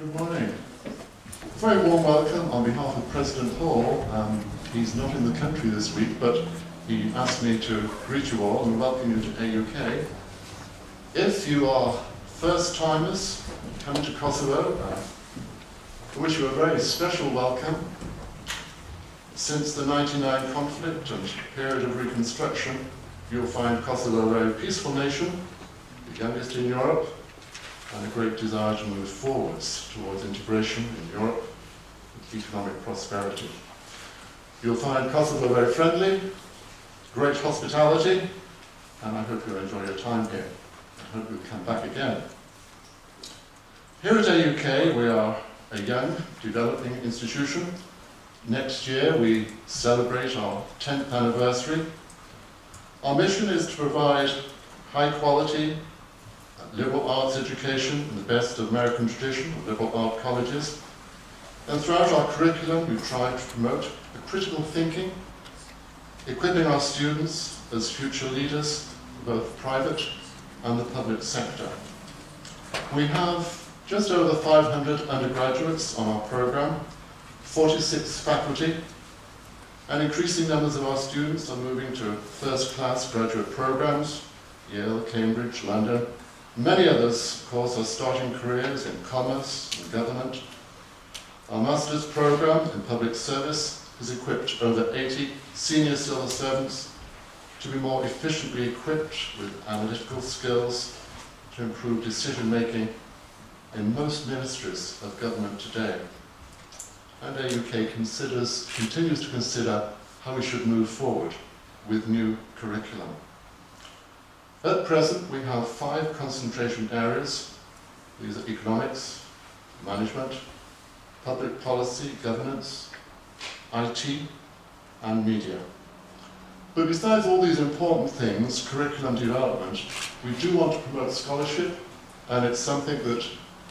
Good morning. A very warm welcome on behalf of President Hall. He's not in the country this week, but he asked me to greet you all and welcome you to AUK. If you are first-timers coming to Kosovo, I wish you a very special welcome. Since the 1999 conflict and period of reconstruction, you'll find Kosovo a very peaceful nation, the youngest in Europe, and a great desire to move forwards towards integration in Europe with economic prosperity. You'll find Kosovo very friendly, great hospitality, and I hope you'll enjoy your time here. I hope you'll come back again. Here at AUK, we are a young, developing institution. Next year, we celebrate our 10th anniversary. Our mission is to provide high-quality, liberal arts education in the best of American tradition of liberal art colleges. And throughout our curriculum, we've tried to promote a critical thinking, equipping our students as future leaders, both private and the public sector. We have just over 500 undergraduates on our program, 46 faculty, and increasing numbers of our students are moving to first-class graduate programs, Yale, Cambridge, London. Many others, of course, are starting careers in commerce and government. Our master's program in public service has equipped over 80 senior civil servants to be more efficiently equipped with analytical skills to improve decision-making in most ministries of government today. And AUK continues to consider how we should move forward with new curriculum. At present, we have 5 concentration areas. These are economics, management, public policy, governance, IT, and media. But besides all these important things, curriculum development, we do want to promote scholarship, and it's something that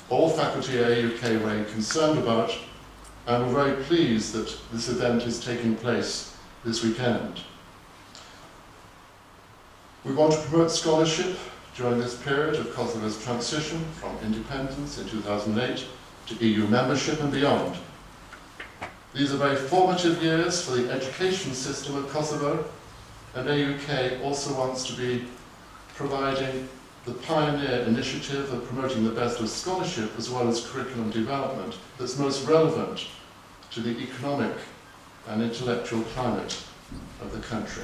all faculty at AUK are very concerned about, and we're very pleased that this event is taking place this weekend. We want to promote scholarship during this period of Kosovo's transition from independence in 2008 to EU membership and beyond. These are very formative years for the education system of Kosovo, and AUK also wants to be providing the pioneer initiative of promoting the best of scholarship as well as curriculum development that's most relevant to the economic and intellectual climate of the country.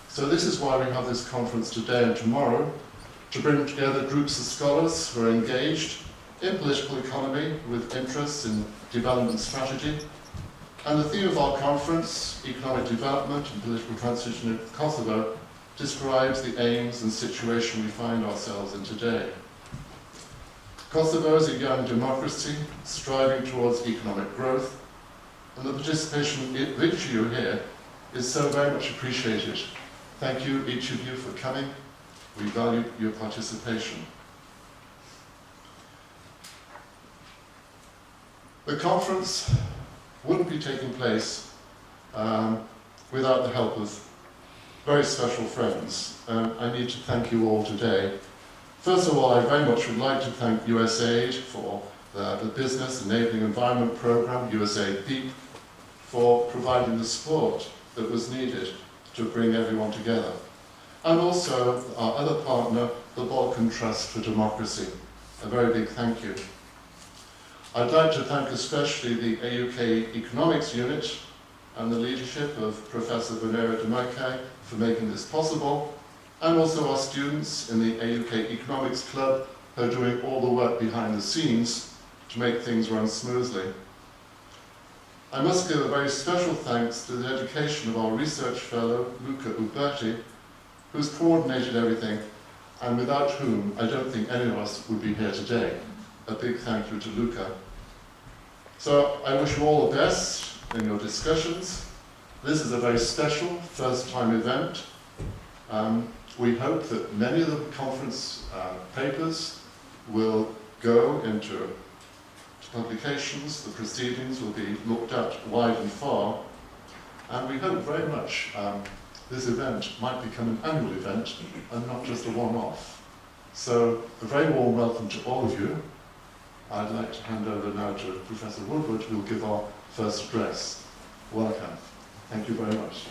So this is why we have this conference today and tomorrow, to bring together groups of scholars who are engaged in political economy with interests in development strategy. And the theme of our conference, Economic Development and Political Transition in Kosovo, describes the aims and situation we find ourselves in today. Kosovo is a young democracy striving towards economic growth, and the participation of each of you here is so very much appreciated. Thank you, each of you, for coming. We value your participation. The conference wouldn't be taking place without the help of very special friends. I need to thank you all today. First of all, I very much would like to thank USAID for the Business Enabling Environment Program, USAID PEEP, for providing the support that was needed to bring everyone together. And also our other partner, the Balkan Trust for Democracy. A very big thank you. I'd like to thank especially the AUK Economics Unit and the leadership of Professor Venera Demarkai for making this possible, and also our students in the AUK Economics Club who are doing all the work behind the scenes to make things run smoothly. I must give a very special thanks to the dedication of our research fellow, Luca Uberti, who's coordinated everything, and without whom I don't think any of us would be here today. A big thank you to Luca. So I wish you all the best in your discussions. This is a very special first-time event. We hope that many of the conference papers will go into publications. The proceedings will be looked at wide and far, and we hope very much this event might become an annual event and not just a one-off. So a very warm welcome to all of you. I'd like to hand over now to Professor Woodward, who will give our first address. Welcome. Thank you very much.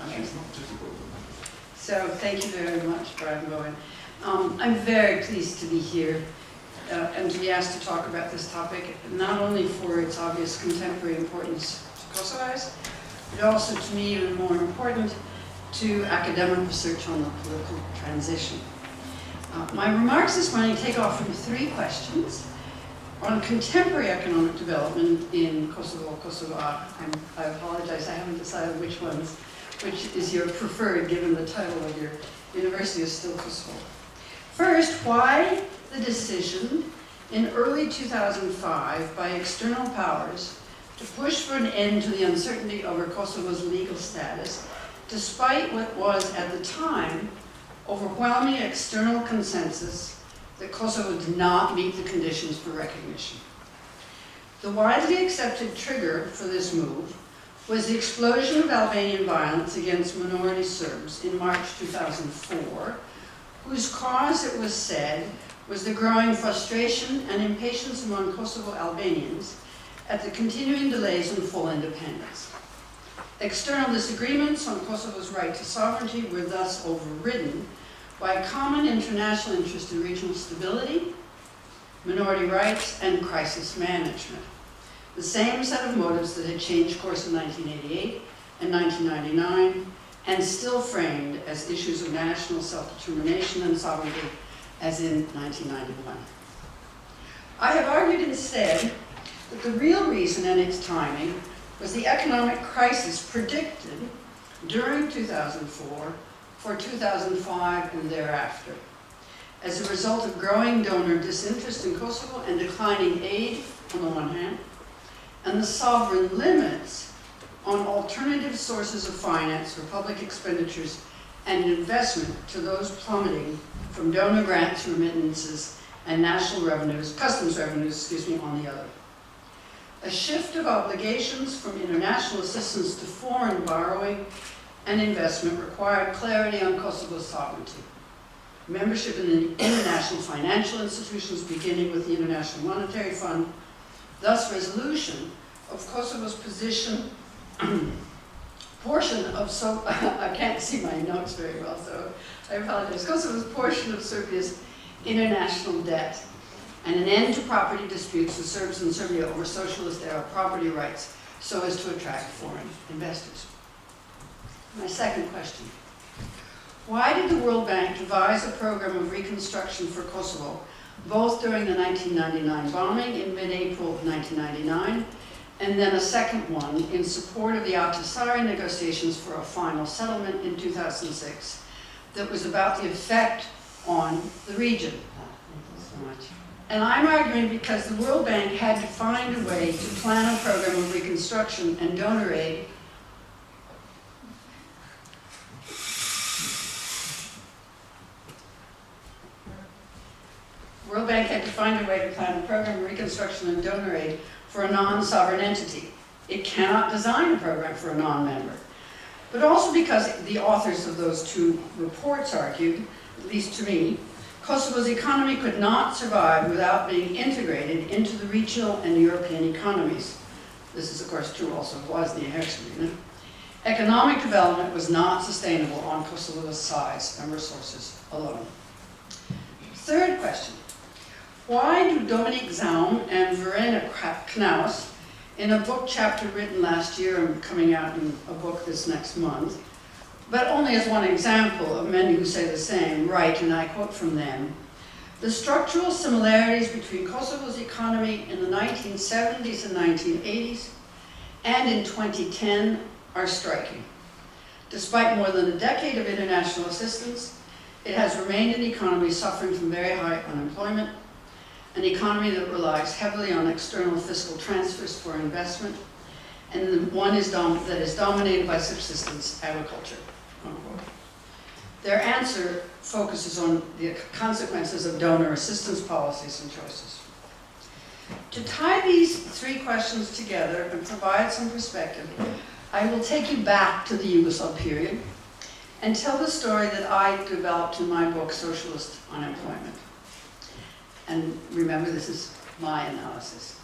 Actually, it's not difficult. So thank you very much, Brian Bowen. I'm very pleased to be here and to be asked to talk about this topic, not only for its obvious contemporary importance to Kosovars, but also, to me, even more important, to academic research on the political transition. My remarks this morning take off from three questions on contemporary economic development in Kosovo, I apologize, I haven't decided which is your preferred, given the title of your university is still Kosovo. First, why the decision in early 2005 by external powers to push for an end to the uncertainty over Kosovo's legal status, despite what was at the time overwhelming external consensus that Kosovo did not meet the conditions for recognition. The widely accepted trigger for this move was the explosion of Albanian violence against minority Serbs in March 2004, whose cause, it was said, was the growing frustration and impatience among Kosovo Albanians at the continuing delays in full independence. External disagreements on Kosovo's right to sovereignty were thus overridden by a common international interest in regional stability, minority rights, and crisis management. The same set of motives that had changed course in 1988 and 1999, and still framed as issues of national self-determination and sovereignty as in 1991. I have argued instead that the real reason and its timing was the economic crisis predicted during 2004 for 2005 and thereafter, as a result of growing donor disinterest in Kosovo and declining aid on the one hand, and the sovereign limits on alternative sources of finance for public expenditures and investment to those plummeting from donor grants, remittances, and national revenues, customs revenues, on the other. A shift of obligations from international assistance to foreign borrowing and investment required clarity on Kosovo's sovereignty. Membership in the international financial institutions, beginning with the International Monetary Fund, thus resolution of Kosovo's portion of, I can't see my notes very well, so I apologize, Kosovo's portion of Serbia's international debt, and an end to property disputes with Serbs and Serbia over socialist-era property rights so as to attract foreign investors. My second question. Why did the World Bank devise a program of reconstruction for Kosovo, both during the 1999 bombing in mid-April of 1999, and then a second one in support of the Ahtisaari negotiations for a final settlement in 2006 that was about the effect on the region? Thank you so much. And I'm arguing because the World Bank had to find a way to plan a program of reconstruction and donor aid World Bank had to find a way to plan a program of reconstruction and donor aid for a non-sovereign entity. It cannot design a program for a non-member. But also because the authors of those two reports argued, at least to me, Kosovo's economy could not survive without being integrated into the regional and European economies. This is, of course, true also of Bosnia and Herzegovina. Economic development was not sustainable on Kosovo's size and resources alone. Third question. Why do Dominic Zaum and Verena Knaus, in a book chapter written last year and coming out in a book this next month, but only as one example of many who say the same, write, and I quote from them, "The structural similarities between Kosovo's economy in the 1970s and 1980s and in 2010 are striking. Despite more than a decade of international assistance, it has remained an economy suffering from very high unemployment, an economy that relies heavily on external fiscal transfers for investment, and one that is dominated by subsistence agriculture." Unquote. Their answer focuses on the consequences of donor assistance policies and choices. To tie these three questions together and provide some perspective, I will take you back to the Yugoslav period and tell the story that I developed in my book, Socialist Unemployment. And remember, this is my analysis.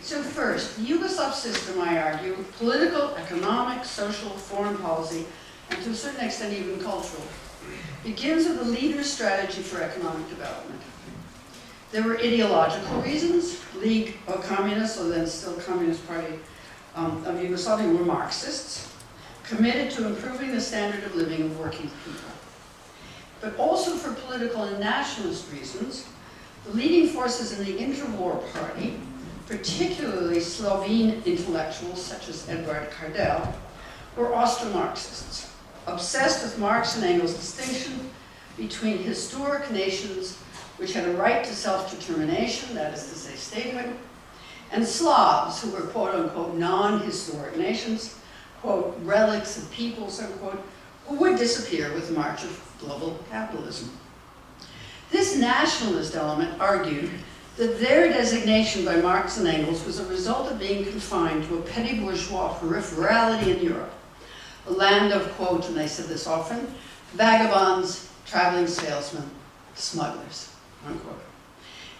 So first, the Yugoslav system, I argue, political, economic, social, foreign policy, and to a certain extent even cultural, begins with a leader's strategy for economic development. There were ideological reasons. League of Communists, or then still Communist Party of Yugoslavia, were Marxists, committed to improving the standard of living of working people. But also for political and nationalist reasons, the leading forces in the interwar party, particularly Slovene intellectuals such as Edvard Kardel, were Austro-Marxists, obsessed with Marx and Engels' distinction between historic nations which had a right to self-determination, that is to say statehood, and Slavs who were quote-unquote non-historic nations, quote, relics of peoples, unquote, who would disappear with the march of global capitalism. This nationalist element argued that their designation by Marx and Engels was a result of being confined to a petty bourgeois peripherality in Europe, a land of, quote, and they said this often, vagabonds, traveling salesmen, smugglers, unquote.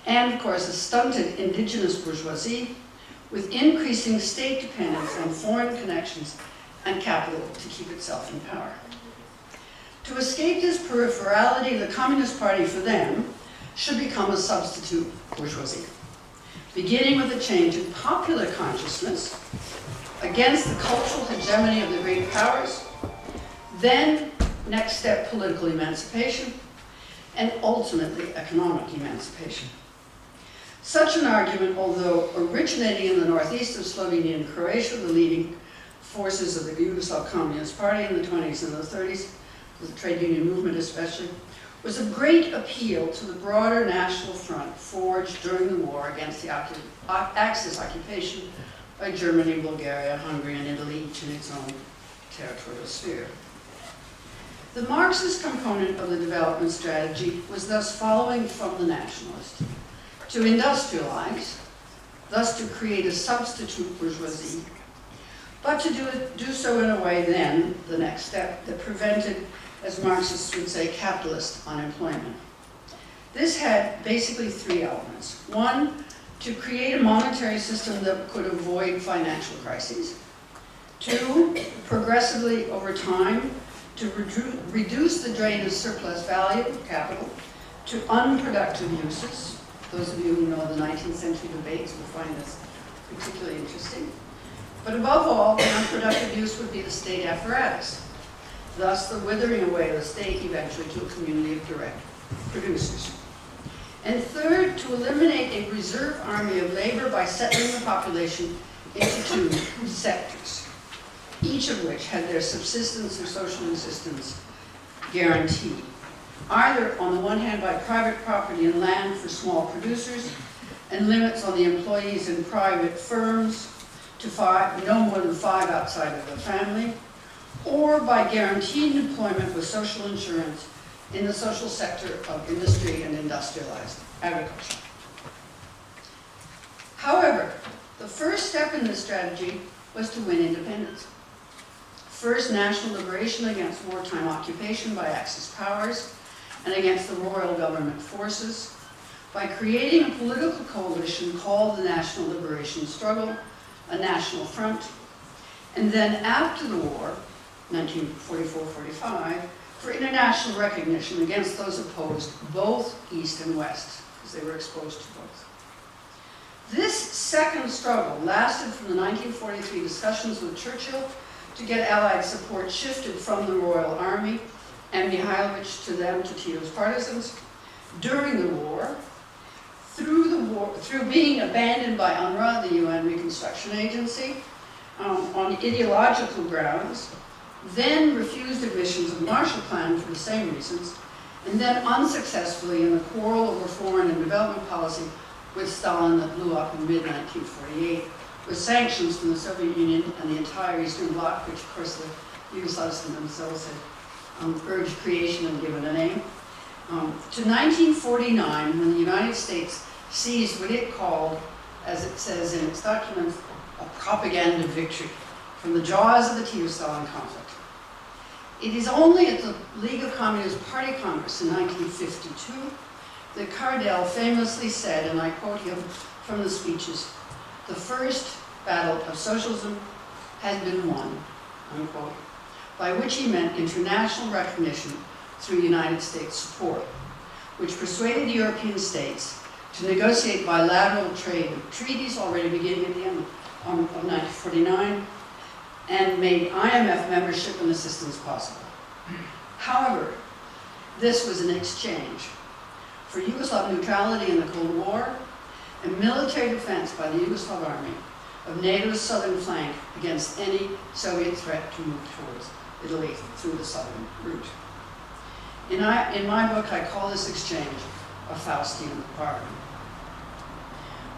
And, of course, a stunted indigenous bourgeoisie with increasing state dependence on foreign connections and capital to keep itself in power. To escape this peripherality, the Communist Party, for them, should become a substitute bourgeoisie, beginning with a change in popular consciousness against the cultural hegemony of the great powers, then, next step, political emancipation, and ultimately economic emancipation. Such an argument, although originating in the northeast of Slovenia and Croatia, the leading forces of the Yugoslav Communist Party in the 20s and the 30s, the trade union movement especially, was of great appeal to the broader national front forged during the war against the Axis occupation by Germany, Bulgaria, Hungary, and Italy, each in its own territorial sphere. The Marxist component of the development strategy was thus following from the nationalist to industrialize, thus to create a substitute bourgeoisie, but to do so in a way then, the next step, that prevented, as Marxists would say, capitalist unemployment. This had basically three elements. One, to create a monetary system that could avoid financial crises. Two, progressively over time, to reduce the drain of surplus value, capital, to unproductive uses. Those of you who know the 19th century debates will find this particularly interesting. But above all, the unproductive use would be the state apparatus, thus the withering away of the state eventually to a community of direct producers. And third, to eliminate a reserve army of labor by settling the population into two sectors, each of which had their subsistence or social existence guaranteed, either on the one hand by private property and land for small producers and limits on the employees in private firms to no more than 5 outside of the family, or by guaranteed employment with social insurance in the social sector of industry and industrialized agriculture. However, the first step in this strategy was to win independence. First, national liberation against wartime occupation by Axis powers and against the royal government forces by creating a political coalition called the National Liberation Struggle, a national front, and then after the war, 1944-45, for international recognition against those opposed both East and West, because they were exposed to both. This second struggle lasted from the 1943 discussions with Churchill to get Allied support shifted from the Royal Army and Mihailovich to them, to Tito's partisans, during the war, through being abandoned by UNRWA, the UN Reconstruction Agency, on ideological grounds, then refused admissions of the Marshall Plan for the same reasons, and then unsuccessfully in the quarrel over foreign and development policy with Stalin that blew up in mid-1948, with sanctions from the Soviet Union and the entire Eastern Bloc, which of course the Yugoslavs themselves had urged creation and given a name, to 1949, when the United States seized what it called, as it says in its documents, a propaganda victory from the jaws of the Tito-Stalin conflict. It is only at the League of Communist Party Congress in 1952 that Cardell famously said, and I quote him from the speeches, "The first battle of socialism has been won," unquote, by which he meant international recognition through United States support, which persuaded the European states to negotiate bilateral trade treaties already beginning at the end of 1949, and made IMF membership and assistance possible. However, this was an exchange for Yugoslav neutrality in the Cold War and military defense by the Yugoslav army of NATO's southern flank against any Soviet threat to move towards Italy through the southern route. In my book, I call this exchange a Faustian bargain.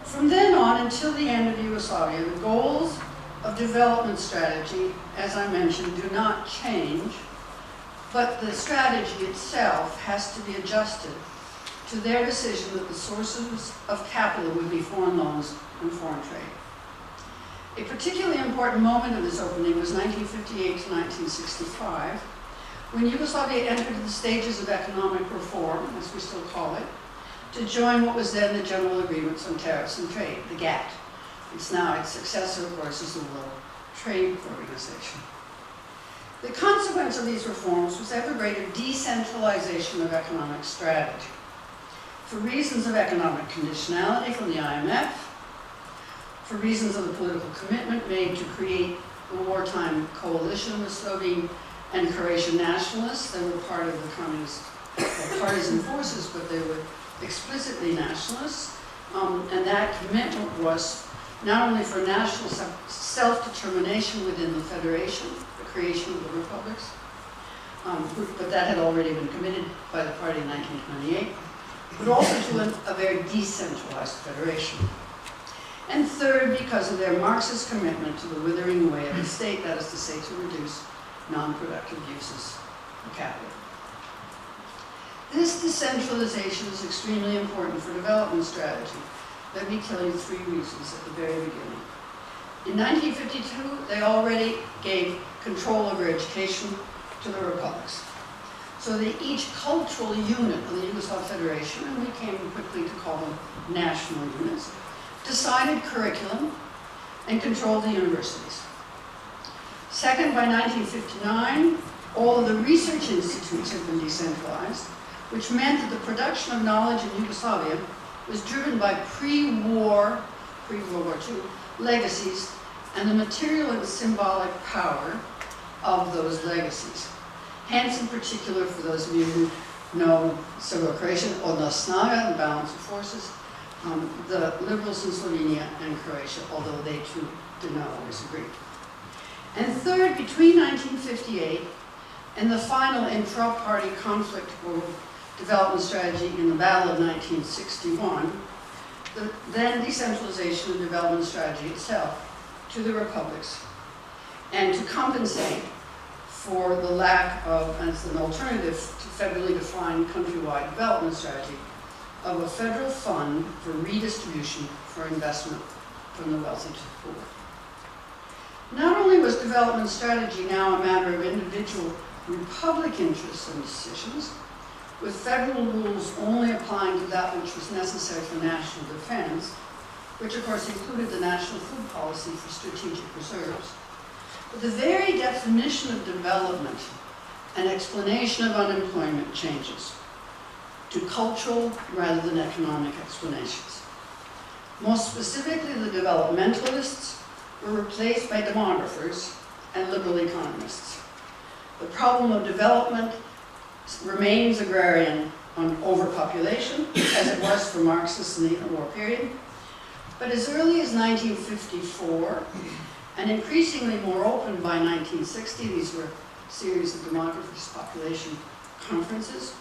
From then on until the end of Yugoslavia, the goals of development strategy, as I mentioned, do not change, but the strategy itself has to be adjusted to their decision that the sources of capital would be foreign loans and foreign trade. A particularly important moment of this opening was 1958 to 1965, when Yugoslavia entered the stages of economic reform, as we still call it, to join what was then the General Agreements on Tariffs and Trade, the GATT. Its successor, of course, is the World Trade Organization. The consequence of these reforms was ever greater decentralization of economic strategy. For reasons of economic conditionality from the IMF, for reasons of the political commitment made to create a wartime coalition with Slovene and Croatian nationalists, they were part of the communist partisan forces, but they were explicitly nationalists, and that commitment was not only for national self-determination within the federation, the creation of the republics, but that had already been committed by the party in 1928, but also to a very decentralized federation. And third, because of their Marxist commitment to the withering away of the state, that is to say, to reduce non-productive uses of capital. This decentralization is extremely important for development strategy. Let me tell you 3 reasons at the very beginning. In 1952, they already gave control over education to the republics. So that each cultural unit of the Yugoslav Federation, and we came quickly to call them national units, decided curriculum and controlled the universities. Second, by 1959, all of the research institutes had been decentralized, which meant that the production of knowledge in Yugoslavia was driven by pre-World War II, legacies and the material and symbolic power of those legacies. Hence, in particular, for those of you who know Serbo-Croatian, odnos snaga, the balance of forces, the liberals in Slovenia and Croatia, although they too did not always agree. And third, between 1958 and the final intra-party conflict over development strategy in the Battle of 1961, the then decentralization of development strategy itself to the republics, and to compensate for the lack of, as an alternative to federally defined countrywide development strategy, of a federal fund for redistribution for investment from the wealthy to the poor. Not only was development strategy now a matter of individual republic interests and decisions, with federal rules only applying to that which was necessary for national defense, which of course included the national food policy for strategic reserves. But the very definition of development and explanation of unemployment changes to cultural rather than economic explanations. Most specifically, the developmentalists were replaced by demographers and liberal economists. The problem of development remains agrarian on overpopulation, as it was for Marxists in the interwar period. But as early as 1954, and increasingly more open by 1960, these were a series of demographers' population conferences,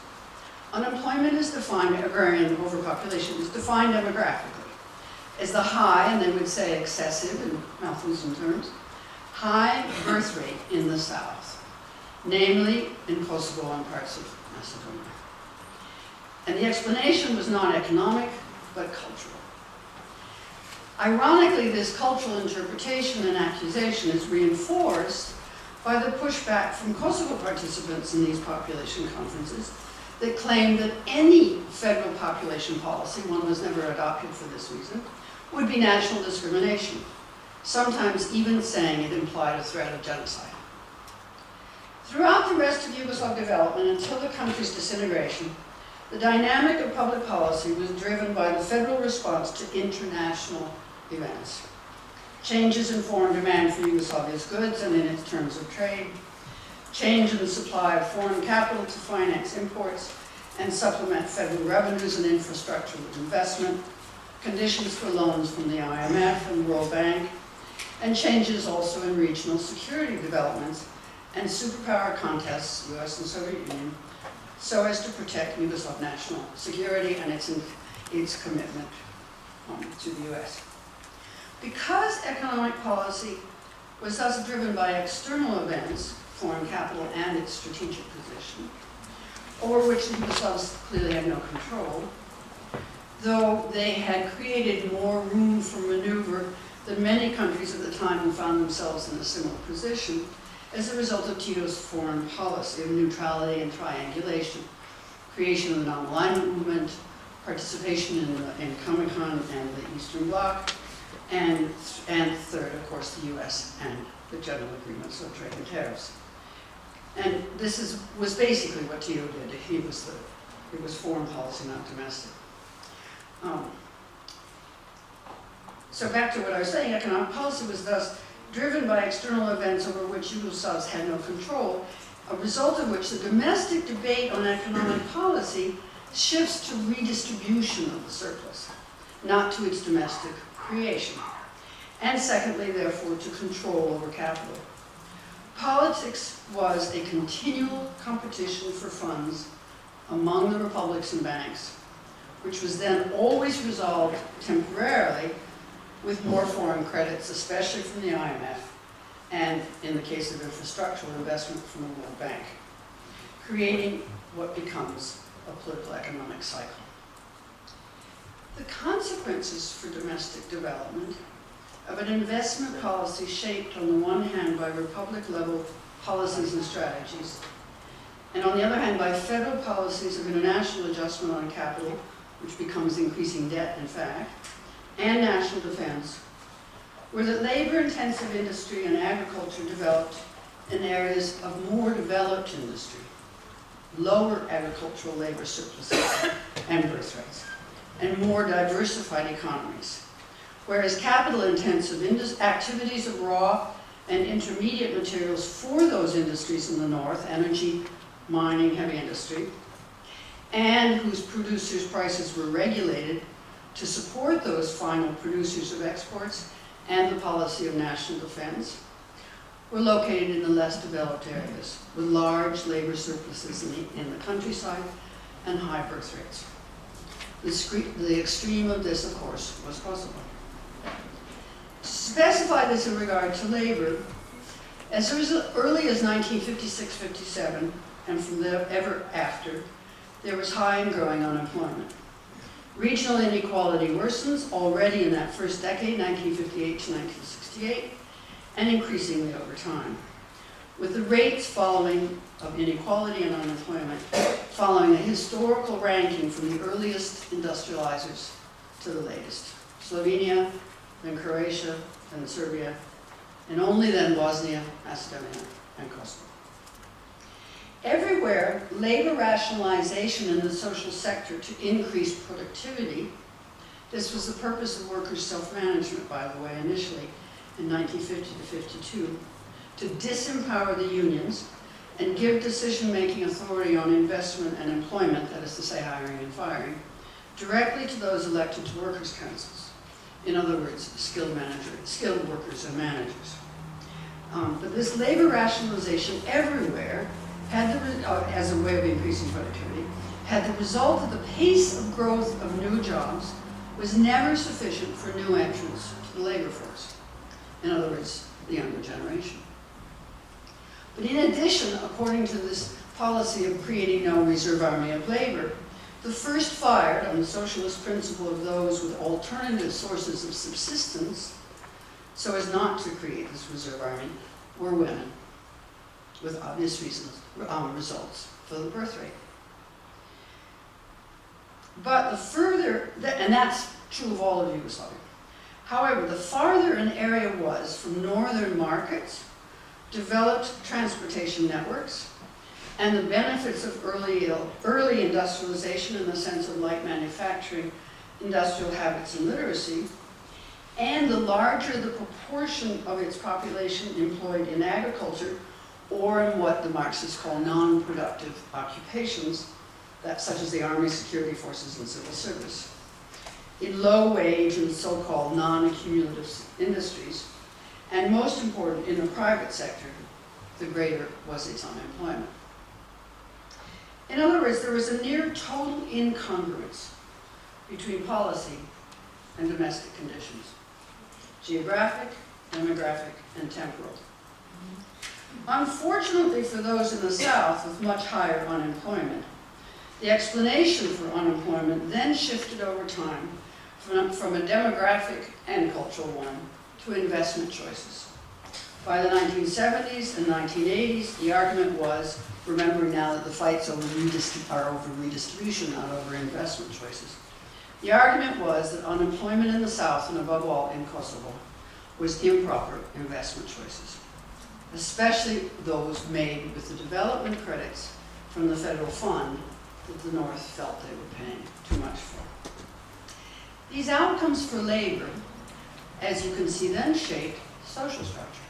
unemployment is defined, agrarian overpopulation is defined demographically as the high, and they would say excessive in Malthusian terms, high birth rate in the south, namely in Kosovo and parts of Macedonia. And the explanation was not economic, but cultural. Ironically, this cultural interpretation and accusation is reinforced by the pushback from Kosovo participants in these population conferences that claimed that any federal population policy, one was never adopted for this reason, would be national discrimination, sometimes even saying it implied a threat of genocide. Throughout the rest of Yugoslav development until the country's disintegration, the dynamic of public policy was driven by the federal response to international events. Changes in foreign demand for Yugoslavia's goods and in its terms of trade, change in the supply of foreign capital to finance imports and supplement federal revenues and infrastructure with investment, conditions for loans from the IMF and World Bank, and changes also in regional security developments and superpower contests, US and Soviet Union, so as to protect Yugoslav national security and its commitment to the US. Because economic policy was thus driven by external events, foreign capital and its strategic position, over which the Yugoslavs clearly had no control, though they had created more room for maneuver than many countries at the time who found themselves in a similar position as a result of Tito's foreign policy of neutrality and triangulation, creation of the non-alignment movement, participation in Comecon and the Eastern Bloc, and third, of course, the US and the general agreements on trade and tariffs. And this was basically what Tito did. It was foreign policy, not domestic. So back to what I was saying, economic policy was thus driven by external events over which Yugoslavs had no control, a result of which the domestic debate on economic policy shifts to redistribution of the surplus, not to its domestic creation. And secondly, therefore, to control over capital. Politics was a continual competition for funds among the republics and banks, which was then always resolved temporarily with more foreign credits, especially from the IMF, and in the case of infrastructural investment from the World Bank, creating what becomes a political economic cycle. The consequences for domestic development of an investment policy shaped on the one hand by republic-level policies and strategies, and on the other hand by federal policies of international adjustment on capital, which becomes increasing debt, in fact, and national defense, were that labor-intensive industry and agriculture developed in areas of more developed industry, lower agricultural labor surpluses and birth rates, and more diversified economies. Whereas capital-intensive activities of raw and intermediate materials for those industries in the north, energy, mining, heavy industry, and whose producers' prices were regulated to support those final producers of exports and the policy of national defense, were located in the less developed areas with large labor surpluses in the countryside and high birth rates. The extreme of this, of course, was Kosovo. To specify this in regard to labor, as early as 1956-57, and from ever after, there was high and growing unemployment. Regional inequality worsens already in that first decade, 1958 to 1968, and increasingly over time, with the rates of inequality and unemployment following a historical ranking from the earliest industrializers to the latest. Slovenia, then Croatia, then Serbia, and only then Bosnia, Macedonia, and Kosovo. Everywhere, labor rationalization in the social sector to increase productivity, this was the purpose of workers' self-management, by the way, initially in 1950 to 52, to disempower the unions and give decision-making authority on investment and employment, that is to say hiring and firing, directly to those elected to workers' councils. In other words, skilled workers and managers. But this labor rationalization everywhere had as a way of increasing productivity, had the result that the pace of growth of new jobs was never sufficient for new entrants to the labor force. In other words, the younger generation. But in addition, according to this policy of creating no reserve army of labor, the first fired on the socialist principle of those with alternative sources of subsistence, so as not to create this reserve army, were women. with obvious results for the birth rate. But the further, and that's true of all of Yugoslavia. However, the farther an area was from northern markets, developed transportation networks, and the benefits of early industrialization in the sense of light manufacturing, industrial habits, and literacy, and the larger the proportion of its population employed in agriculture or in what the Marxists call non-productive occupations, such as the army, security forces, and civil service. In low-wage and so-called non-accumulative industries, and most important, in the private sector, the greater was its unemployment. In other words, there was a near total incongruence between policy and domestic conditions, geographic, demographic, and temporal. Unfortunately for those in the South with much higher unemployment, the explanation for unemployment then shifted over time from a demographic and cultural one to investment choices. By the 1970s and 1980s, the argument was, remembering now that the fights are over redistribution, not over investment choices, the argument was that unemployment in the South, and above all in Kosovo, was improper investment choices, especially those made with the development credits from the federal fund that the North felt they were paying too much for. These outcomes for labor, as you can see, then shaped social structure.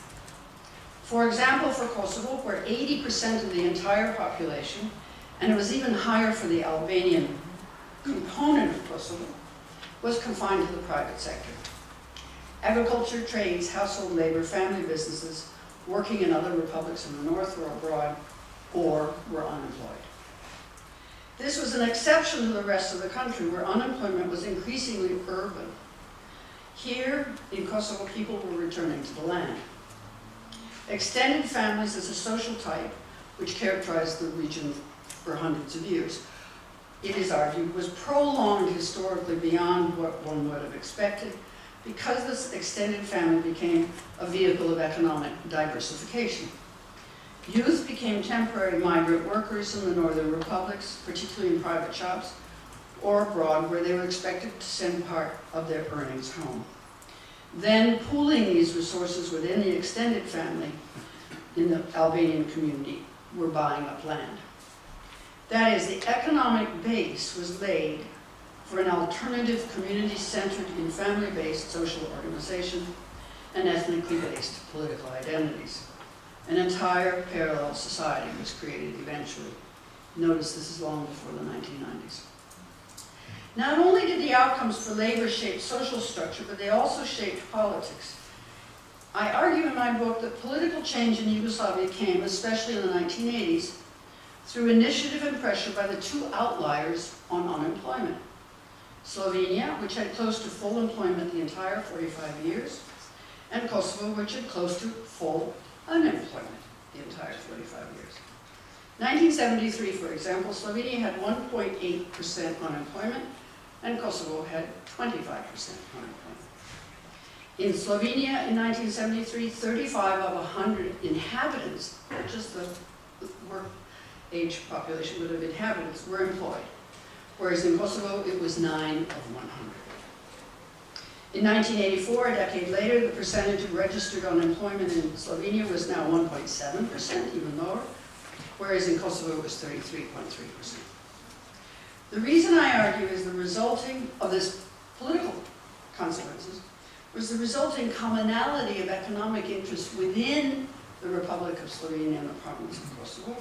For example, for Kosovo, where 80% of the entire population, and it was even higher for the Albanian component of Kosovo, was confined to the private sector. Agriculture, trades, household labor, family businesses, working in other republics in the north or abroad, or were unemployed. This was an exception to the rest of the country, where unemployment was increasingly urban. Here, in Kosovo, people were returning to the land. Extended families as a social type, which characterized the region for hundreds of years, it is argued, was prolonged historically beyond what one would have expected, because this extended family became a vehicle of economic diversification. Youth became temporary migrant workers in the northern republics, particularly in private shops, or abroad, where they were expected to send part of their earnings home. Then pooling these resources within the extended family in the Albanian community were buying up land. That is, the economic base was laid for an alternative community-centered and family-based social organization and ethnically based political identities. An entire parallel society was created eventually. Notice this is long before the 1990s. Not only did the outcomes for labor shape social structure, but they also shaped politics. I argue in my book that political change in Yugoslavia came, especially in the 1980s, through initiative and pressure by the two outliers on unemployment. Slovenia, which had close to full employment the entire 45 years, and Kosovo, which had close to full unemployment the entire 45 years. 1973, for example, Slovenia had 1.8% unemployment, and Kosovo had 25% unemployment. In Slovenia in 1973, 35 of 100 inhabitants, not just the work-age population, but of inhabitants, were employed, whereas in Kosovo it was 9 of 100. In 1984, a decade later, the percentage of registered unemployment in Slovenia was now 1.7%, even lower, whereas in Kosovo it was 33.3%. The reason I argue is the resulting of this political consequences was the resulting commonality of economic interests within the Republic of Slovenia and the province of Kosovo,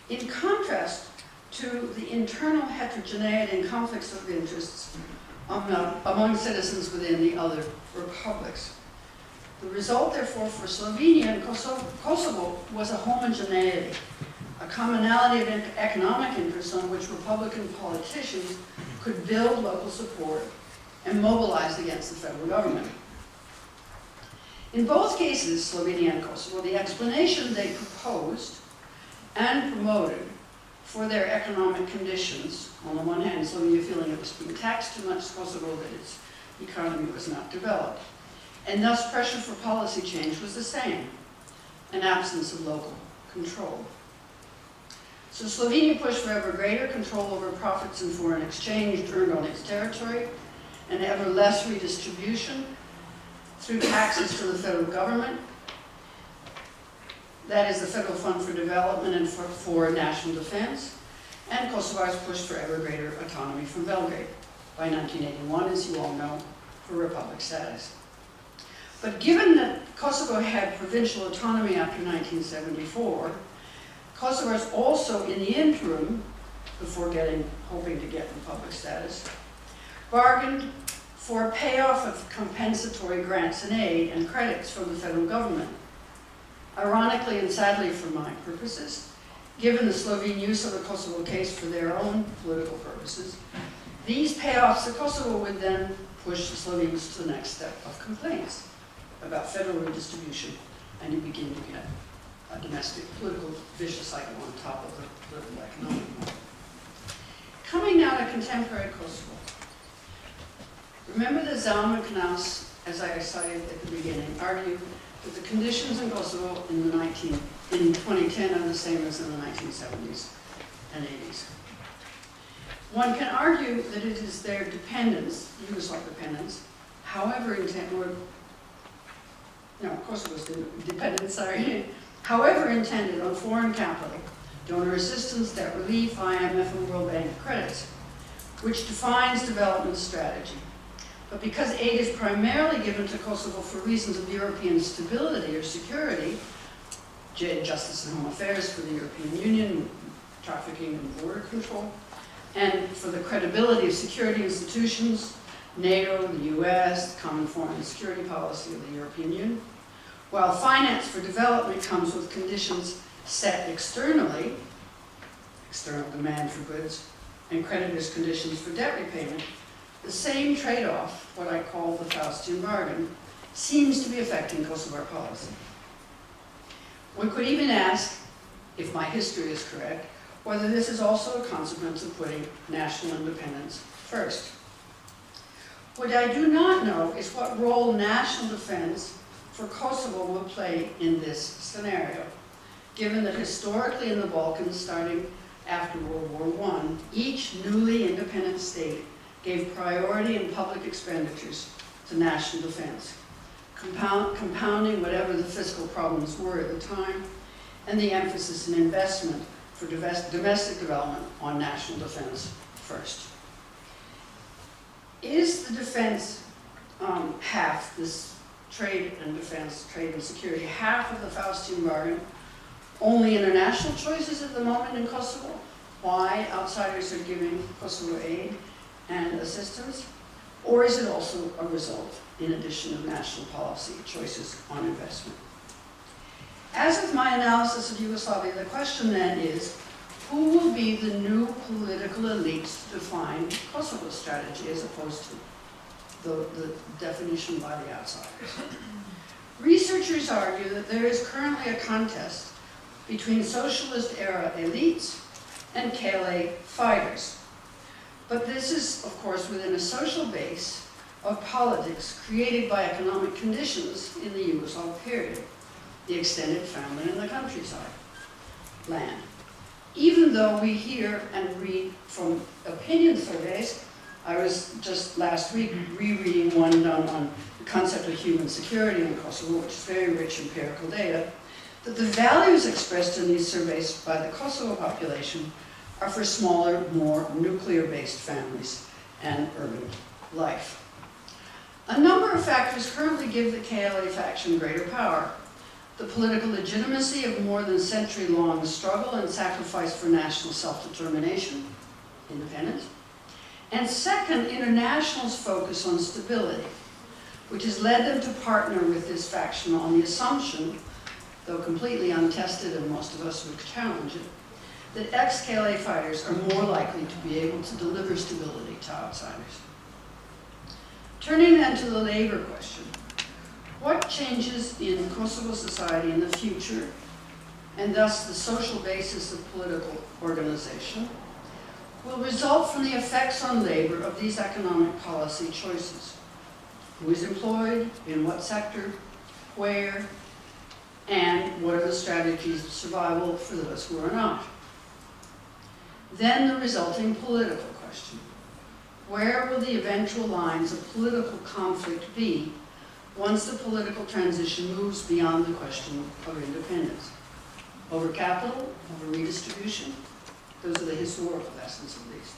in contrast to the internal heterogeneity and conflicts of interests among citizens within the other republics. The result, therefore, for Slovenia and Kosovo was a homogeneity, a commonality of economic interests on which Republican politicians could build local support and mobilize against the federal government. In both cases, Slovenia and Kosovo, the explanation they proposed and promoted for their economic conditions, on the one hand, Slovenia feeling it was being taxed too much, Kosovo that its economy was not developed, and thus pressure for policy change was the same, an absence of local control. So Slovenia pushed for ever greater control over profits and foreign exchange earned on its territory, and ever less redistribution through taxes to the federal government. That is the Federal Fund for Development and for National Defense. And Kosovars pushed for ever greater autonomy from Belgrade. By 1981, as you all know, for republic status. But given that Kosovo had provincial autonomy after 1974, Kosovars also, in the interim, before hoping to get republic status, bargained for a payoff of compensatory grants and aid and credits from the federal government. Ironically and sadly for my purposes, given the Slovene use of the Kosovo case for their own political purposes, these payoffs to Kosovo would then push the Slovenes to the next step of complaints about federal redistribution, and you begin to get a domestic political vicious cycle on top of the political economic one. Coming now to contemporary Kosovo. Remember that Zaum and Knaus, as I cited at the beginning, argue that the conditions in Kosovo in 2010 are the same as in the 1970s and 80s. One can argue that it is their dependence, Yugoslav dependence, however intended, Kosovo's dependence, however intended on foreign capital, donor assistance, debt relief, IMF and World Bank credits, which defines development strategy. But because aid is primarily given to Kosovo for reasons of European stability or security, justice and home affairs for the European Union, trafficking and border control, and for the credibility of security institutions, NATO, the US, the Common Foreign and Security Policy of the European Union, while finance for development comes with conditions set externally, external demand for goods, and creditors' conditions for debt repayment, the same trade-off, what I call the Faustian bargain, seems to be affecting Kosovar policy. One could even ask, if my history is correct, whether this is also a consequence of putting national independence first. What I do not know is what role national defense for Kosovo will play in this scenario, given that historically in the Balkans, starting after World War I, each newly independent state gave priority in public expenditures to national defense, compounding whatever the fiscal problems were at the time, and the emphasis in investment for domestic development on national defense first. Is the defense half, this trade and defense, trade and security, half of the Faustian bargain, only international choices at the moment in Kosovo? Why outsiders are giving Kosovo aid and assistance? Or is it also a result, in addition, of national policy choices on investment? As with my analysis of Yugoslavia, the question then is, who will be the new political elites to define Kosovo's strategy as opposed to the definition by the outsiders? Researchers argue that there is currently a contest between socialist-era elites and KLA fighters. But this is, of course, within a social base of politics created by economic conditions in the Yugoslav period, the extended family in the countryside, land. Even though we hear and read from opinion surveys, I was just last week rereading one done on the concept of human security in Kosovo, which is very rich empirical data, that the values expressed in these surveys by the Kosovo population are for smaller, more nuclear-based families and urban life. A number of factors currently give the KLA faction greater power. The political legitimacy of more than century-long struggle and sacrifice for national self-determination, independence. And second, international's focus on stability, which has led them to partner with this faction on the assumption, though completely untested and most of us would challenge it, that ex-KLA fighters are more likely to be able to deliver stability to outsiders. Turning then to the labor question. What changes in Kosovo society in the future, and thus the social basis of political organization, will result from the effects on labor of these economic policy choices? Who is employed, in what sector, where, And what are the strategies of survival for those who are not? Then the resulting political question. Where will the eventual lines of political conflict be once the political transition moves beyond the question of independence? Over capital, over redistribution? Those are the historical lessons, at least.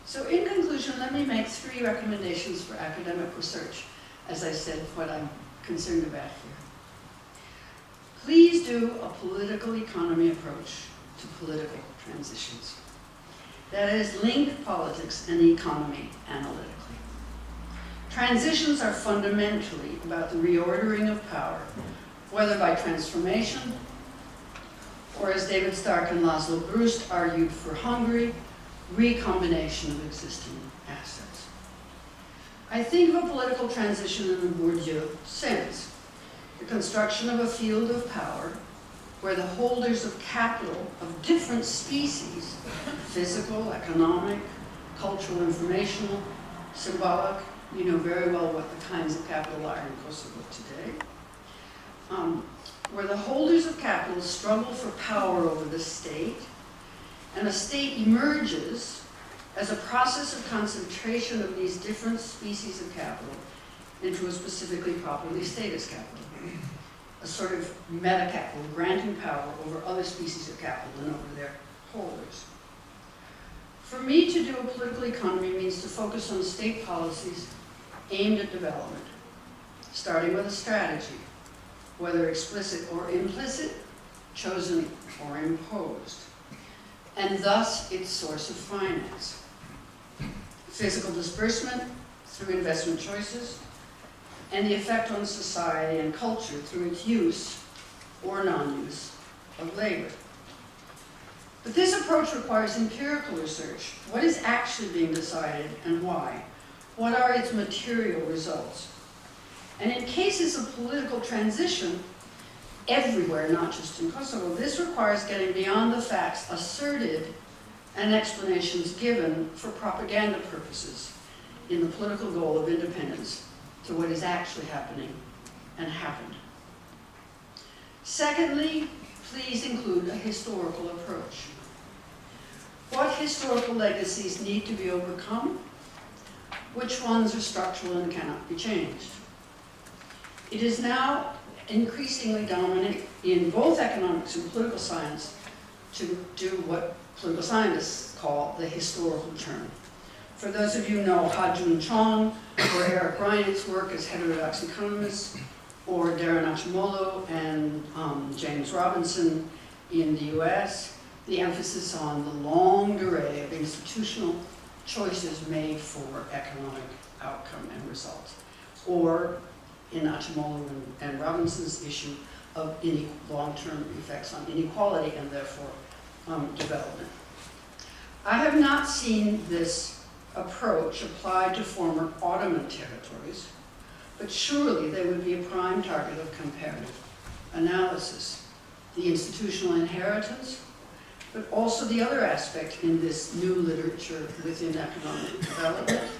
So in conclusion, let me make 3 recommendations for academic research, as I said, what I'm concerned about here. Please do a political economy approach to political transitions. That is, link politics and economy analytically. Transitions are fundamentally about the reordering of power, whether by transformation, or as David Stark and Laszlo Brust argued for Hungary, recombination of existing assets. I think of a political transition in the Bourdieu sense, the construction of a field of power where the holders of capital of different species, physical, economic, cultural, informational, symbolic, you know very well what the kinds of capital are in Kosovo today, where the holders of capital struggle for power over the state, and a state emerges as a process of concentration of these different species of capital into a specifically properly stated capital, a sort of meta-capital, granting power over other species of capital and over their holders. For me, to do a political economy means to focus on state policies aimed at development, starting with a strategy, whether explicit or implicit, chosen or imposed, and thus its source of finance. Physical disbursement through investment choices, and the effect on society and culture through its use or non-use of labor. But this approach requires empirical research. What is actually being decided and why? What are its material results? And in cases of political transition, everywhere, not just in Kosovo, this requires getting beyond the facts asserted and explanations given for propaganda purposes in the political goal of independence to what is actually happening and happened. Secondly, please include a historical approach. What historical legacies need to be overcome? Which ones are structural and cannot be changed? It is now increasingly dominant in both economics and political science to do what political scientists call the historical turn. For those of you who know Ha-Joon Chong or Eric Reinett's work as heterodox economists, or Darren Acemoglu and James Robinson in the US, the emphasis on the long array of institutional choices made for economic outcome and results, or in Acemoglu and Robinson's issue of long-term effects on inequality and therefore development. I have not seen this approach applied to former Ottoman territories, but surely they would be a prime target of comparative analysis. The institutional inheritance, but also the other aspect in this new literature within economic development,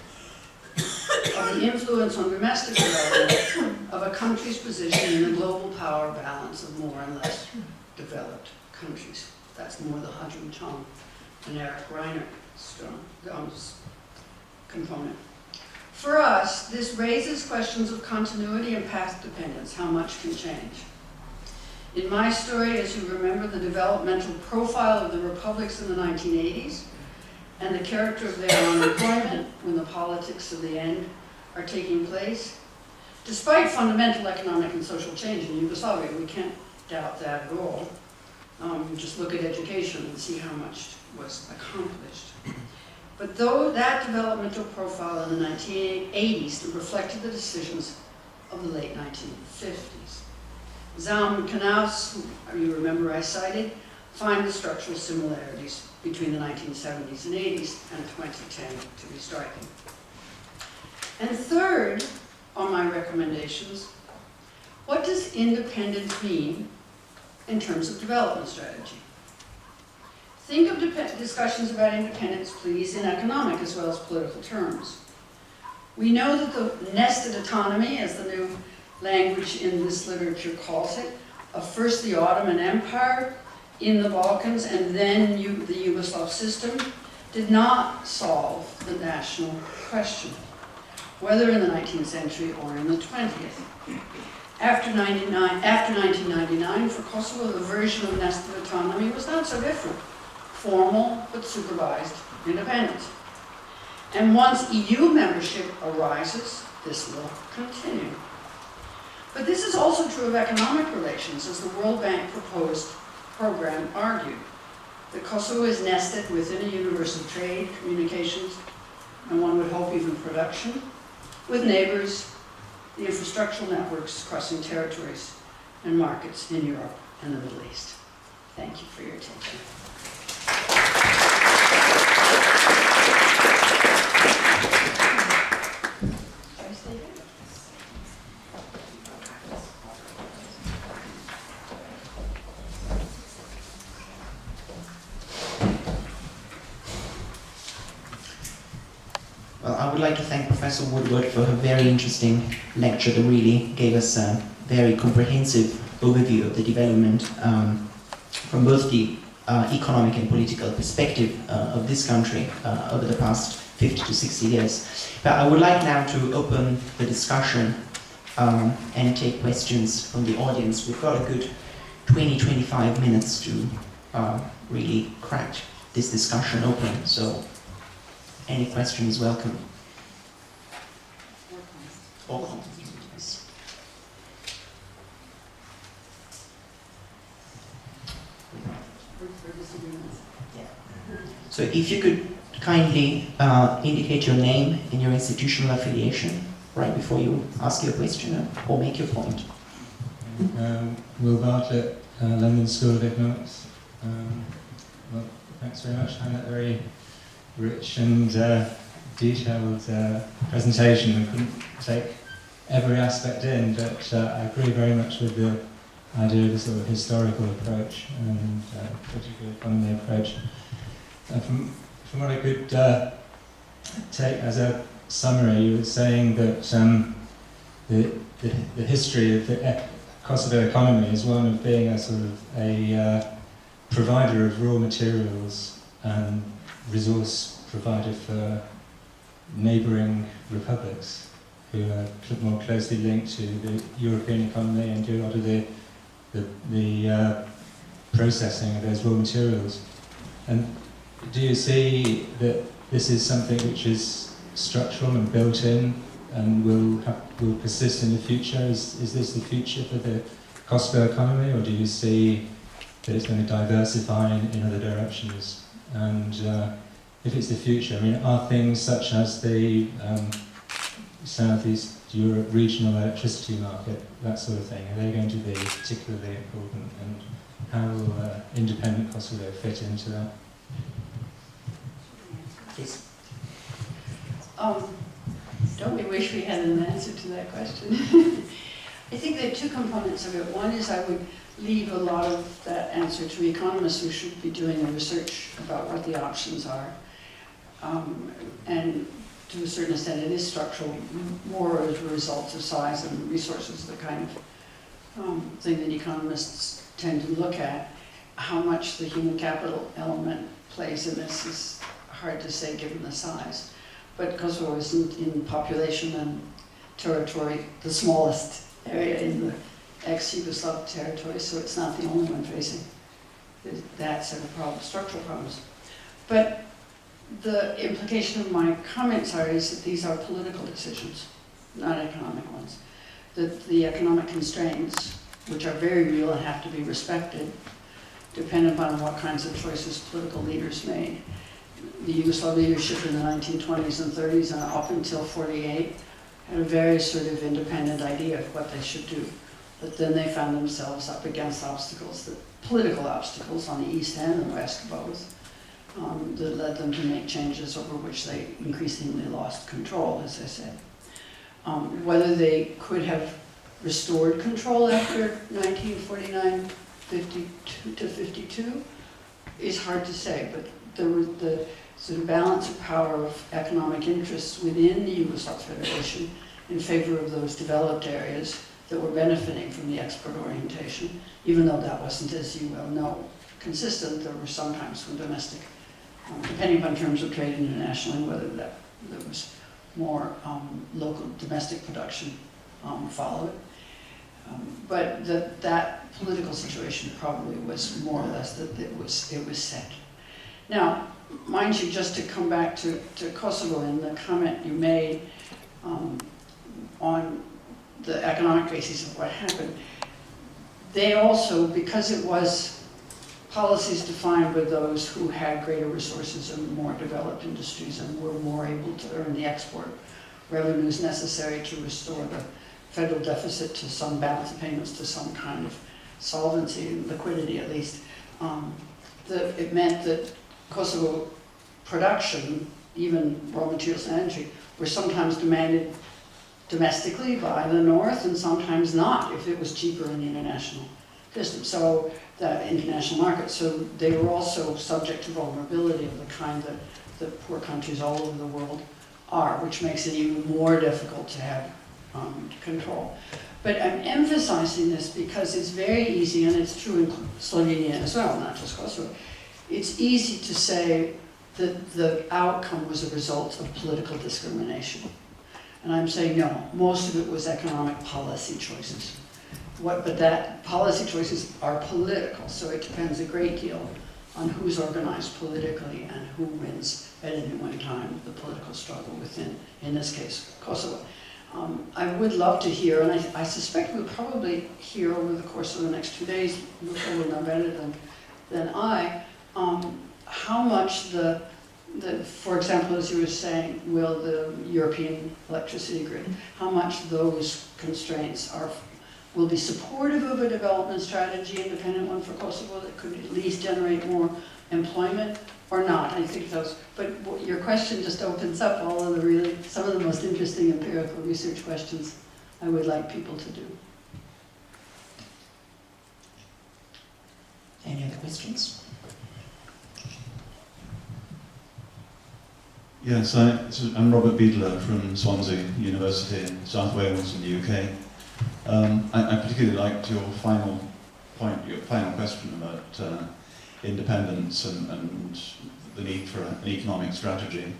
of the influence on domestic development of a country's position in the global power balance of more and less developed countries. That's more the Ha-Joon Chong and Eric Reinert component. For us, this raises questions of continuity and path dependence, how much can change. In my story, as you remember, the developmental profile of the republics in the 1980s and the character of their unemployment when the politics of the end are taking place. Despite fundamental economic and social change in Yugoslavia, we can't doubt that at all. Just look at education and see how much was accomplished. But though that developmental profile in the 1980s reflected the decisions of the late 1950s. Zaum and Knaus, who you remember I cited, find the structural similarities between the 1970s and 80s and 2010 to be striking. And third, on my recommendations, what does independence mean in terms of development strategy? Think of discussions about independence, please, in economic as well as political terms. We know that the nested autonomy, as the new language in this literature calls it, of first the Ottoman Empire in the Balkans and then the Yugoslav system, did not solve the national question, whether in the 19th century or in the 20th. After 1999, for Kosovo, the version of nested autonomy was not so different. Formal but supervised independence. And once EU membership arises, this will continue. But this is also true of economic relations, as the World Bank proposed program argued. That Kosovo is nested within a universe of trade, communications, and one would hope even production, with neighbors, the infrastructural networks crossing territories and markets in Europe and the Middle East. Thank you for your attention. Well, I would like to thank Professor Woodward for her very interesting lecture that really gave us a very comprehensive overview of the development from both the economic and political perspective of this country over the past 50 to 60 years. But I would like now to open the discussion and take questions from the audience. We've got a good 20-25 minutes to really crack this discussion open. So any question is welcome. Or comments. So if you could kindly indicate your name and your institutional affiliation right before you ask your question or make your point. Will Bartlett, London School of Economics. Well, thanks very much. I found that very rich and detailed presentation. I couldn't take every aspect in, but I agree very much with the idea of a sort of historical approach and political economy approach. From what I could take as a summary, you were saying that the history of the Kosovo economy is one of being a sort of a provider of raw materials and resource provider for neighbouring republics who are more closely linked to the European economy and do a lot of the processing of those raw materials. And do you see that this is something which is structural and built in and will persist in the future? Is this the future for the Kosovo economy, or do you see that it's going to diversify in other directions? And if it's the future, I mean, are things such as the Southeast Europe regional electricity market, that sort of thing, are they going to be particularly important? And how will independent Kosovo fit into that? Please. Don't we wish we had an answer to that question? I think there are two components of it. One is I would leave a lot of that answer to economists who should be doing the research about what the options are. And to a certain extent it is structural, more as a result of size and resources, the kind of thing that economists tend to look at. How much the human capital element plays in this is hard to say given the size. But Kosovo isn't in population and territory the smallest area in the ex-Yugoslav territory, so it's not the only one facing that set of structural problems. But the implication of my comments is that these are political decisions, not economic ones. That the economic constraints, which are very real and have to be respected, depend upon what kinds of choices political leaders made. The Yugoslav leadership in the 1920s and 30s and up until 48 had a very sort of independent idea of what they should do. But then they found themselves up against obstacles, political obstacles on the east and the west both, that led them to make changes over which they increasingly lost control, as I said. Whether they could have restored control after 1949, 52 to 52 is hard to say, but the sort of balance of power of economic interests within the Yugoslav Federation in favor of those developed areas that were benefiting from the export orientation, even though that wasn't, as you well know, consistent. There were sometimes some domestic, depending upon terms of trade internationally, whether there was more local domestic production followed. But that political situation probably was more or less that it was set. Now, mind you, just to come back to Kosovo and the comment you made on the economic basis of what happened, they also, because it was policies defined by those who had greater resources and more developed industries and were more able to earn the export revenues necessary to restore the federal deficit to some balance of payments, to some kind of solvency and liquidity at least, it meant that Kosovo production, even raw materials and energy, were sometimes demanded domestically by the North and sometimes not if it was cheaper in the international system. So the international market. So they were also subject to vulnerability of the kind that poor countries all over the world are, which makes it even more difficult to have control. But I'm emphasizing this because it's very easy, and it's true in Slovenia as well, not just Kosovo. It's easy to say that the outcome was a result of political discrimination. And I'm saying no, most of it was economic policy choices. But that policy choices are political, so it depends a great deal on who's organized politically and who wins at any one time the political struggle within, in this case, Kosovo. I would love to hear, and I suspect we'll probably hear over the course of the next 2 days, Luca will know better than I, how much for example, as you were saying, will the European electricity grid, how much those constraints will be supportive of a development strategy, independent one for Kosovo that could at least generate more employment, or not. I think those, but your question just opens up all of the some of the most interesting empirical research questions I would like people to do. Any other questions? Yes, I'm Robert Beadler from Swansea University in South Wales in the UK. I particularly liked your final point, your final question about independence and the need for an economic strategy,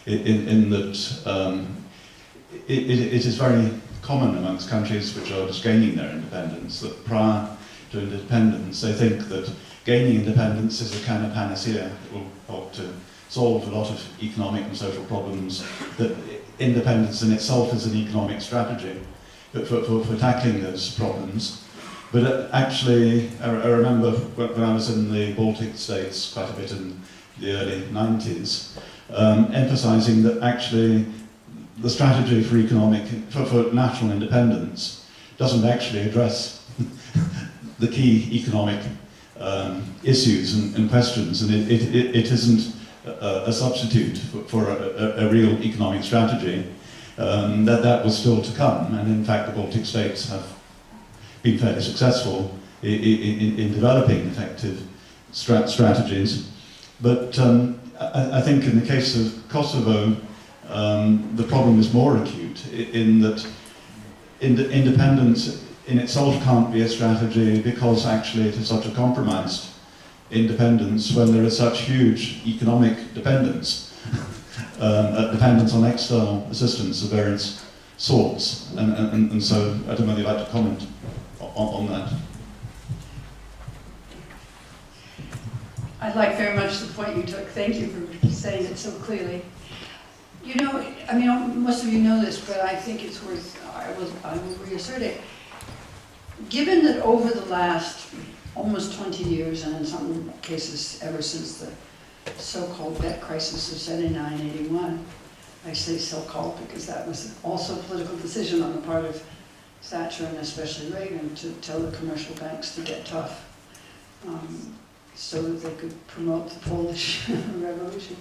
in that it is very common amongst countries which are just gaining their independence that prior to independence they think that gaining independence is a kind of panacea that will help to solve a lot of economic and social problems, that independence in itself is an economic strategy for tackling those problems. But actually, I remember when I was in the Baltic states quite a bit in the early 90s, emphasizing that actually the strategy for for national independence doesn't actually address the key economic issues and questions, and it isn't a substitute for a real economic strategy. That was still to come, and in fact the Baltic states have been fairly successful in developing effective strategies. But I think in the case of Kosovo, the problem is more acute in that independence in itself can't be a strategy because actually it is such a compromised independence when there is such huge economic dependence, dependence on external assistance of various sorts. And so I don't know whether you'd like to comment on that. I like very much the point you took. Thank you for saying it so clearly. You know, I mean, most of you know this, but I think it's worth, I will reassert it. Given that over the last almost 20 years, and in some cases ever since the so-called debt crisis of 79, 81, I say so-called because that was also a political decision on the part of Thatcher and especially Reagan to tell the commercial banks to get tough so that they could promote the Polish Revolution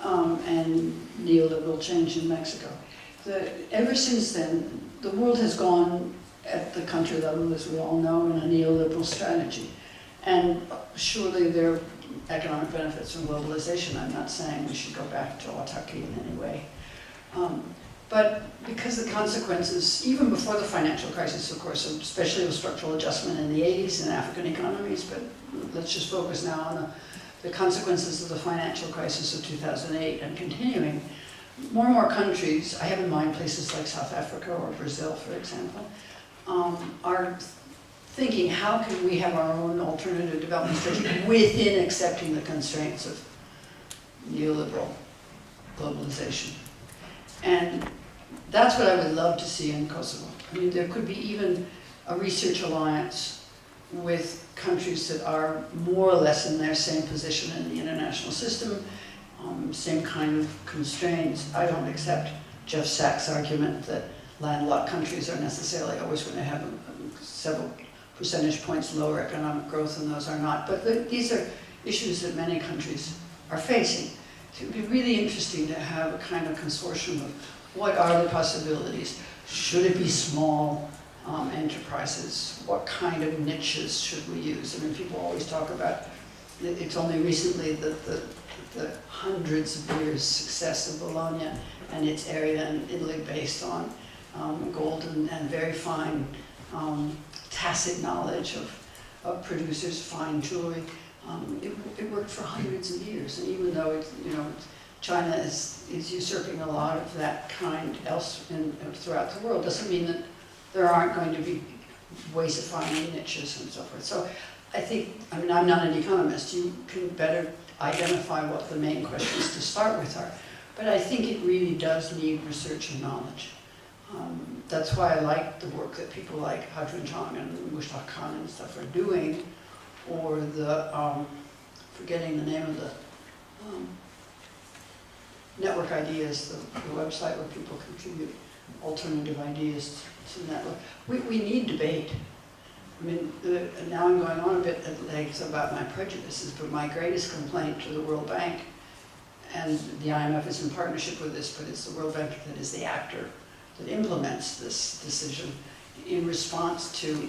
and neoliberal change in Mexico. Ever since then, the world has gone at the country level, as we all know, in a neoliberal strategy. And surely there are economic benefits from globalization. I'm not saying we should go back to autarky in any way. But because the consequences, even before the financial crisis, of course, especially with structural adjustment in the 80s in African economies, but let's just focus now on the consequences of the financial crisis of 2008 and continuing, more and more countries, I have in mind places like South Africa or Brazil, for example, are thinking, how can we have our own alternative development strategy within accepting the constraints of neoliberal globalization? And that's what I would love to see in Kosovo. I mean, there could be even a research alliance with countries that are more or less in their same position in the international system, same kind of constraints. I don't accept Jeff Sachs' argument that landlocked countries are necessarily always going to have several percentage points lower economic growth, and those are not. But these are issues that many countries are facing. So it would be really interesting to have a kind of consortium of what are the possibilities. Should it be small enterprises? What kind of niches should we use? I mean, people always talk about, it's only recently that the hundreds of years success of Bologna and its area in Italy based on gold and very fine tacit knowledge of producers, fine jewelry. It worked for hundreds of years, and even though China is usurping a lot of that kind throughout the world, doesn't mean that there aren't going to be ways of finding niches and so forth. So I think, I mean, I'm not an economist. You can better identify what the main questions to start with are. But I think it really does need research and knowledge. That's why I like the work that people like Hadron Chang and Mushtaq Khan and stuff are doing, or the, forgetting the name of the Network Ideas, the website where people contribute alternative ideas to the network. We need debate. I mean, now I'm going on a bit at length about my prejudices, but my greatest complaint to the World Bank, and the IMF is in partnership with this, but it's the World Bank that is the actor that implements this decision in response to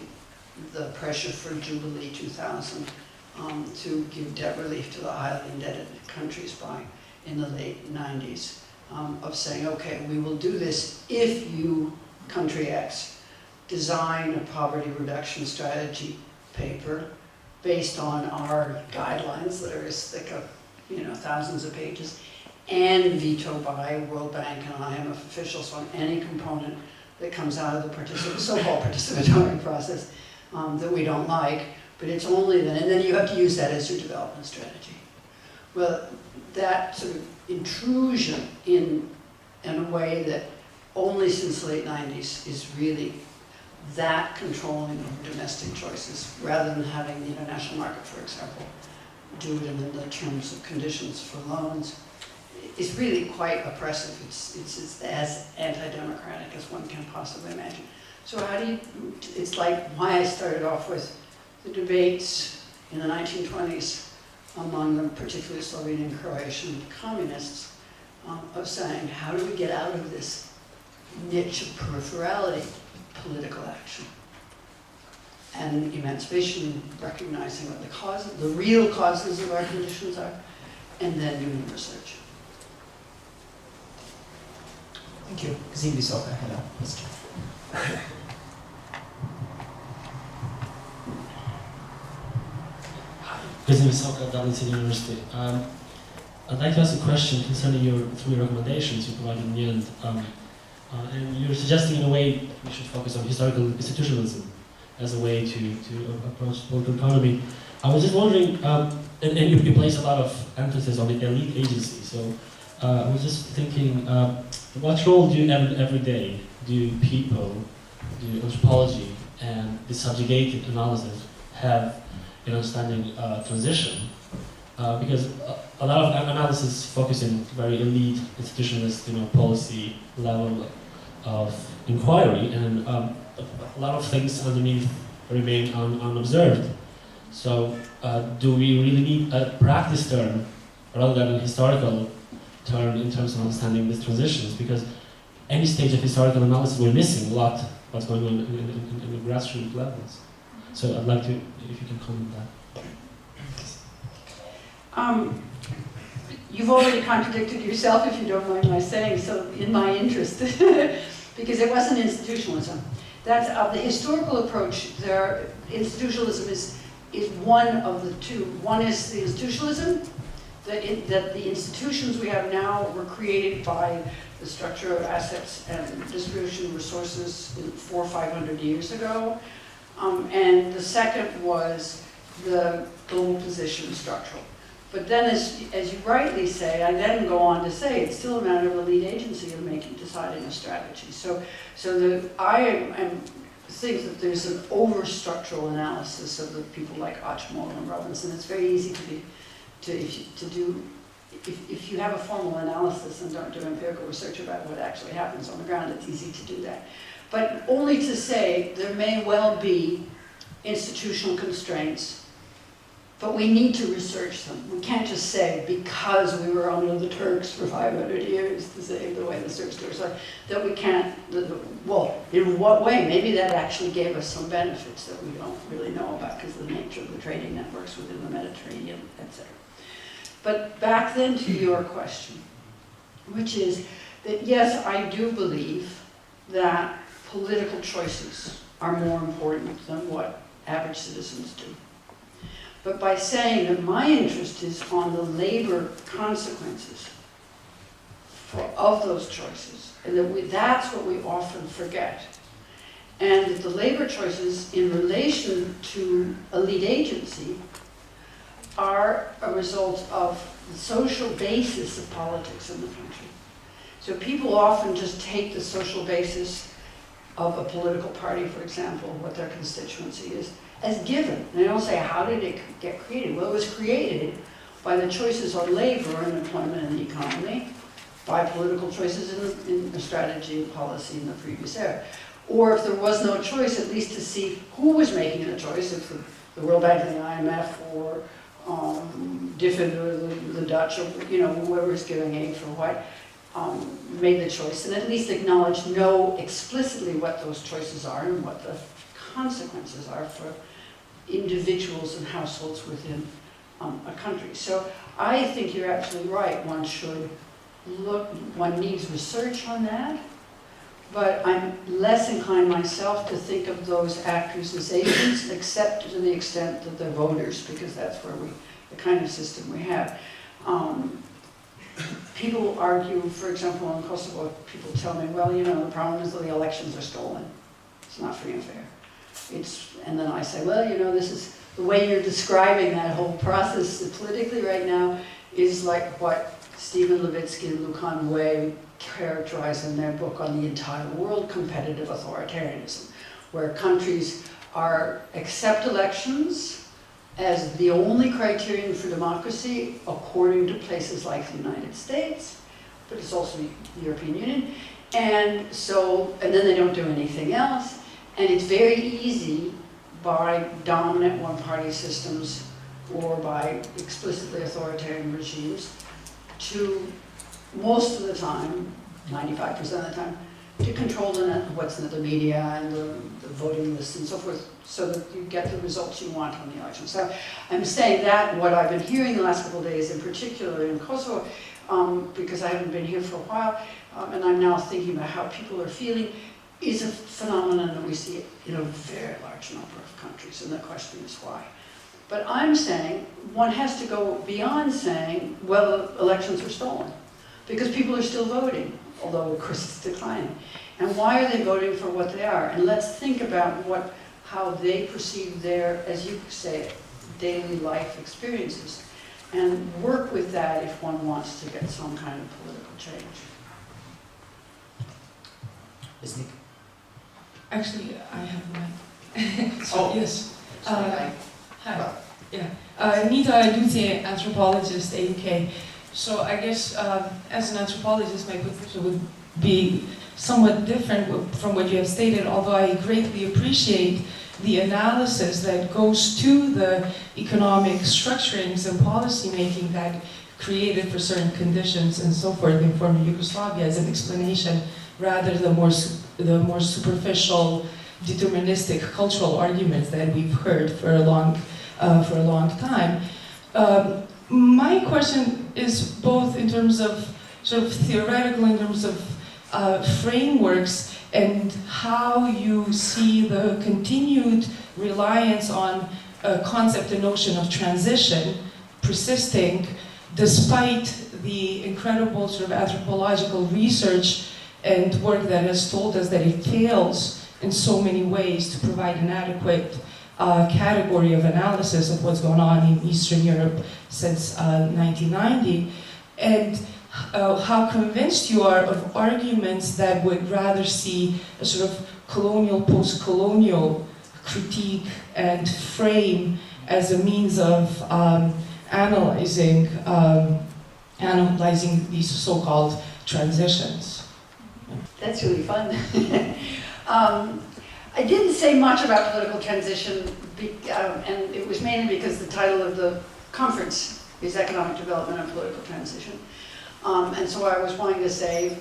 the pressure for Jubilee 2000 to give debt relief to the highly indebted countries in the late 90s, of saying, okay, we will do this if you, country X, design a poverty reduction strategy paper based on our guidelines that are as thick of, thousands of pages, and vetoed by World Bank and IMF officials on any component that comes out of the so-called participatory process that we don't like, but it's only then, and then you have to use that as your development strategy. Well, that sort of intrusion in a way that only since the late 90s is really that controlling of domestic choices, rather than having the international market, for example, do it in the terms of conditions for loans, is really quite oppressive. It's as anti-democratic as one can possibly imagine. So it's like why I started off with the debates in the 1920s among the particularly Slovene and Croatian communists of saying, how do we get out of this niche of peripherality, political action, and emancipation, recognizing what the real causes of our conditions are, and then doing research. Thank you. Kazim Bisoka, hello. Kazim Bisoka, Dublin City University. I'd like to ask a question concerning your 3 recommendations you provided in the end. And you're suggesting, in a way, we should focus on historical institutionalism as a way to approach the political economy. I was just wondering, and you place a lot of emphasis on the elite agency, so I was just thinking, what role do you every day do people, do anthropology, and the subjugated analysis have in understanding transition? Because a lot of analysis focusing very elite, institutionalist, policy level of inquiry, and a lot of things underneath remain unobserved. So, do we really need a practice term rather than a historical term in terms of understanding these transitions? Because any stage of historical analysis, we're missing a lot what's going on in the grassroots levels. So, I'd like to, if you can comment on that. you've already contradicted yourself, if you don't mind my saying so, in my interest, because it wasn't institutionalism. That's the historical approach. Institutionalism is one of the two. One is the institutionalism, that the institutions we have now were created by the structure of assets and distribution of resources 400 or 500 years ago. And the second was the global position structural. But then, as you rightly say, I then go on to say it's still a matter of the lead agency of deciding a strategy. I think that there's an over-structural analysis of the people like Ochmore and Robinson. It's very easy if you have a formal analysis and don't do empirical research about what actually happens on the ground, it's easy to do that. But only to say there may well be institutional constraints, but we need to research them. We can't just say, because we were under the Turks for 500 years, to say the way the Turks do it, that we can't, well, in what way? Maybe that actually gave us some benefits that we don't really know about because of the nature of the trading networks within the Mediterranean, etc. But back then to your question, which is that yes, I do believe that political choices are more important than what average citizens do. But by saying that my interest is on the labor consequences of those choices, and that's what we often forget, and that the labor choices in relation to a lead agency are a result of the social basis of politics in the country. So people often just take the social basis of a political party, for example, what their constituency is, as given. And they don't say, how did it get created? Well, it was created by the choices on labor and employment and the economy, by political choices in the strategy and policy in the previous era. Or if there was no choice, at least to see who was making the choice, if the World Bank and the IMF or DFID or the Dutch or whoever is giving aid for what, made the choice, and at least know explicitly what those choices are and what the consequences are for individuals and households within a country. So I think you're absolutely right. One needs research on that, but I'm less inclined myself to think of those actors as agents, except to the extent that they're voters, because that's where the kind of system we have. People argue, for example, in Kosovo, people tell me, well, the problem is that the elections are stolen. It's not free and fair. And then I say, well, this is the way you're describing that whole process politically right now is like what Stephen Levitsky and Lucan Way characterize in their book on the entire world competitive authoritarianism, where countries accept elections as the only criterion for democracy according to places like the United States, but it's also the European Union. And then they don't do anything else. And it's very easy by dominant one-party systems or by explicitly authoritarian regimes to, most of the time, 95% of the time, to control what's in the media and the voting lists and so forth, so that you get the results you want on the election. So I'm saying that what I've been hearing the last couple of days, in particular in Kosovo, because I haven't been here for a while, and I'm now thinking about how people are feeling, is a phenomenon that we see in a very large number of countries, and the question is why. But I'm saying one has to go beyond saying, well, elections were stolen, because people are still voting, although of course it's declining. And why are they voting for what they are? And let's think about how they perceive their, as you say, daily life experiences, and work with that if one wants to get some kind of political change. Yes, Nick. Actually, I have my. Oh, yes. Sorry, Hi. Yeah. Nita Dutse, anthropologist, AUK. So I guess as an anthropologist, my position would be somewhat different from what you have stated, although I greatly appreciate the analysis that goes to the economic structurings and policy making that created for certain conditions and so forth in former Yugoslavia as an explanation, rather than the more superficial, deterministic cultural arguments that we've heard for a long time. My question is both in terms of sort of theoretical, in terms of frameworks, and how you see the continued reliance on a concept, a notion of transition persisting despite the incredible sort of anthropological research and work that has told us that it fails in so many ways to provide an adequate category of analysis of what's going on in Eastern Europe since 1990, and how convinced you are of arguments that would rather see a sort of colonial, post-colonial critique and frame as a means of analyzing these so-called transitions. That's really fun. I didn't say much about political transition, and it was mainly because the title of the conference is Economic Development and Political Transition. And so I was wanting to say,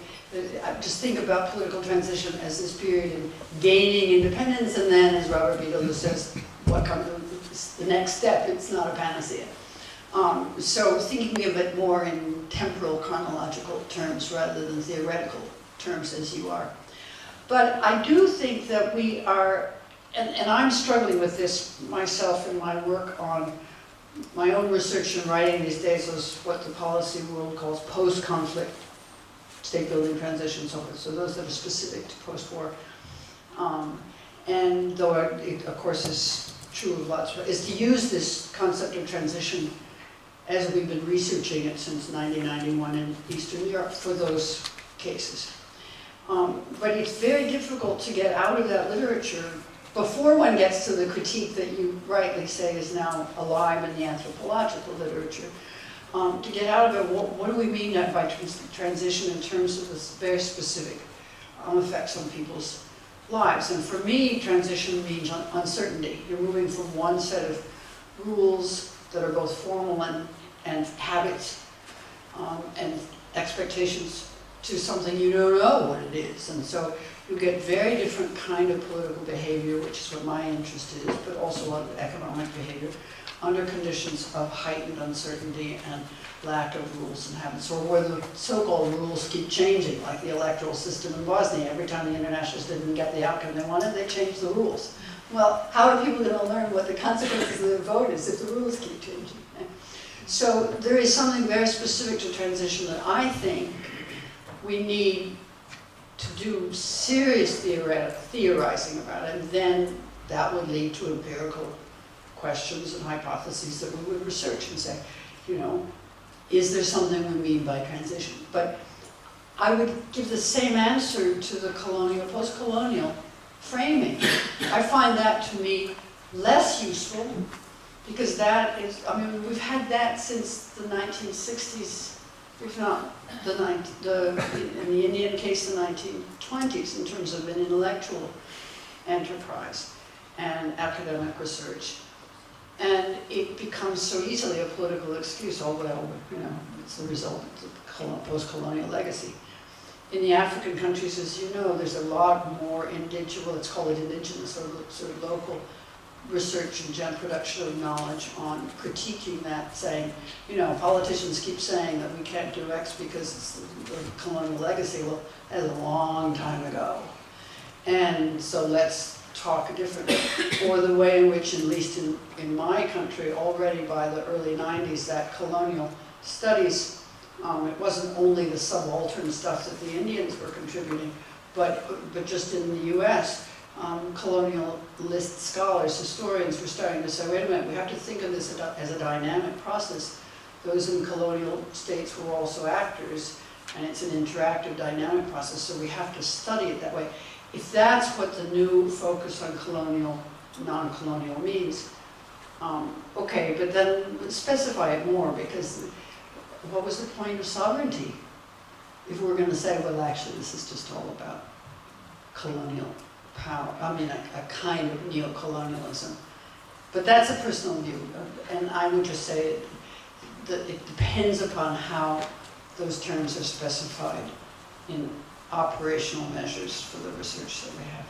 just think about political transition as this period in gaining independence, and then, as Robert Beadle says, what comes the next step, it's not a panacea. So thinking of it more in temporal, chronological terms rather than theoretical terms as you are. But I do think that we are, and I'm struggling with this myself in my work on my own research and writing these days is what the policy world calls post-conflict state building transition and so forth. So those that are specific to post-war. And though it of course is true of lots, is to use this concept of transition as we've been researching it since 1991 in Eastern Europe for those cases. But it's very difficult to get out of that literature before one gets to the critique that you rightly say is now alive in the anthropological literature. To get out of it, what do we mean by transition in terms of this very specific effects on people's lives? And for me, transition means uncertainty. You're moving from one set of rules that are both formal and habits and expectations to something you don't know what it is. And so you get very different kind of political behavior, which is what my interest is, but also a lot of economic behavior, under conditions of heightened uncertainty and lack of rules and habits, or where the so-called rules keep changing, like the electoral system in Bosnia. Every time the internationals didn't get the outcome they wanted, they changed the rules. Well, how are people going to learn what the consequences of their vote is if the rules keep changing? So there is something very specific to transition that I think we need to do serious theorizing about it, and then that would lead to empirical questions and hypotheses that we would research and say, you know, is there something we mean by transition? But I would give the same answer to the colonial, post-colonial framing. I find that to me less useful, because that is, I mean, we've had that since the 1960s, if not in the Indian case, the 1920s, in terms of an intellectual enterprise and academic research. And it becomes so easily a political excuse, although, you know, it's the result of the post-colonial legacy. In the African countries, as you know, there's a lot more let's call it indigenous, or sort of local research and production of knowledge on critiquing that, saying, you know, politicians keep saying that we can't do X because it's the colonial legacy. Well, that was a long time ago. And so let's talk differently. Or the way in which, at least in my country, already by the early 90s, that colonial studies, it wasn't only the subaltern stuff that the Indians were contributing, but just in the US, colonialist scholars, historians were starting to say, wait a minute, we have to think of this as a dynamic process. Those in colonial states were also actors, and it's an interactive, dynamic process, so we have to study it that way. If that's what the new focus on colonial, non-colonial means, okay, but then let's specify it more, because what was the point of sovereignty if we're going to say, well, actually, this is just all about colonial power, I mean, a kind of neo-colonialism. But that's a personal view, and I would just say that it depends upon how those terms are specified in operational measures for the research that we have.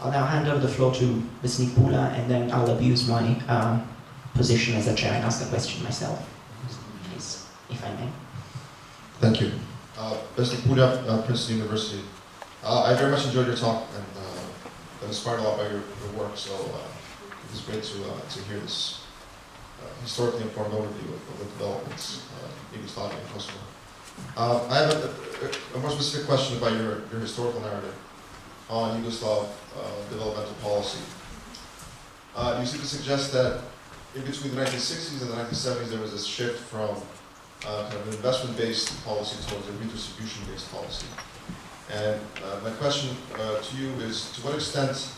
I'll now hand over the floor to Ms. Nikula, and then I'll abuse my position as a chair and ask a question myself. please, if I may. Thank you. Mr. Puda, Princeton University. I very much enjoyed your talk and got inspired a lot by your work, so it was great to hear this historically informed overview of the developments in Yugoslavia and Kosovo. I have a more specific question about your historical narrative on Yugoslav developmental policy. You seem to suggest that in between the 1960s and the 1970s there was this shift from kind of an investment-based policy towards a redistribution-based policy. And my question to you is, to what extent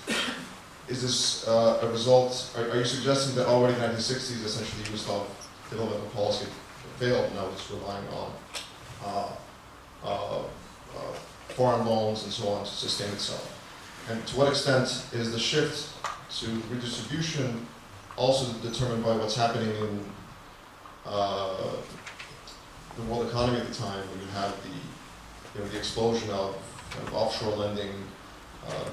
is this a result, are you suggesting that already in the 1960s essentially Yugoslav developmental policy failed, now it's relying on foreign loans and so on to sustain itself? And to what extent is the shift to redistribution also determined by what's happening in the world economy at the time, when you have the explosion of offshore lending,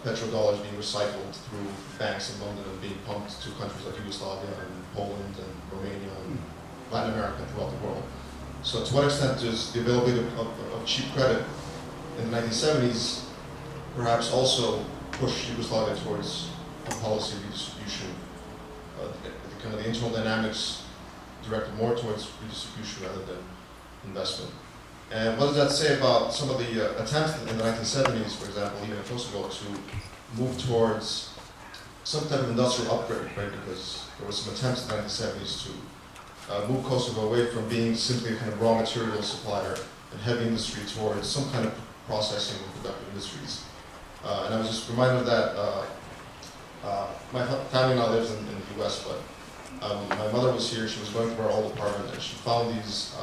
petrodollars being recycled through banks in London and being pumped to countries like Yugoslavia and Poland and Romania and Latin America and throughout the world. So to what extent does the availability of cheap credit in the 1970s perhaps also push Yugoslavia towards a policy of redistribution? Kind of the internal dynamics directed more towards redistribution rather than investment. And what does that say about some of the attempts in the 1970s, for example, even in Kosovo, to move towards some type of industrial upgrade, right? Because there were some attempts in the 1970s to move Kosovo away from being simply a kind of raw material supplier and heavy industry towards some kind of processing and productive industries. And I was just reminded of that. My family now lives in the US, but my mother was here. She was going through our old apartment, and she found these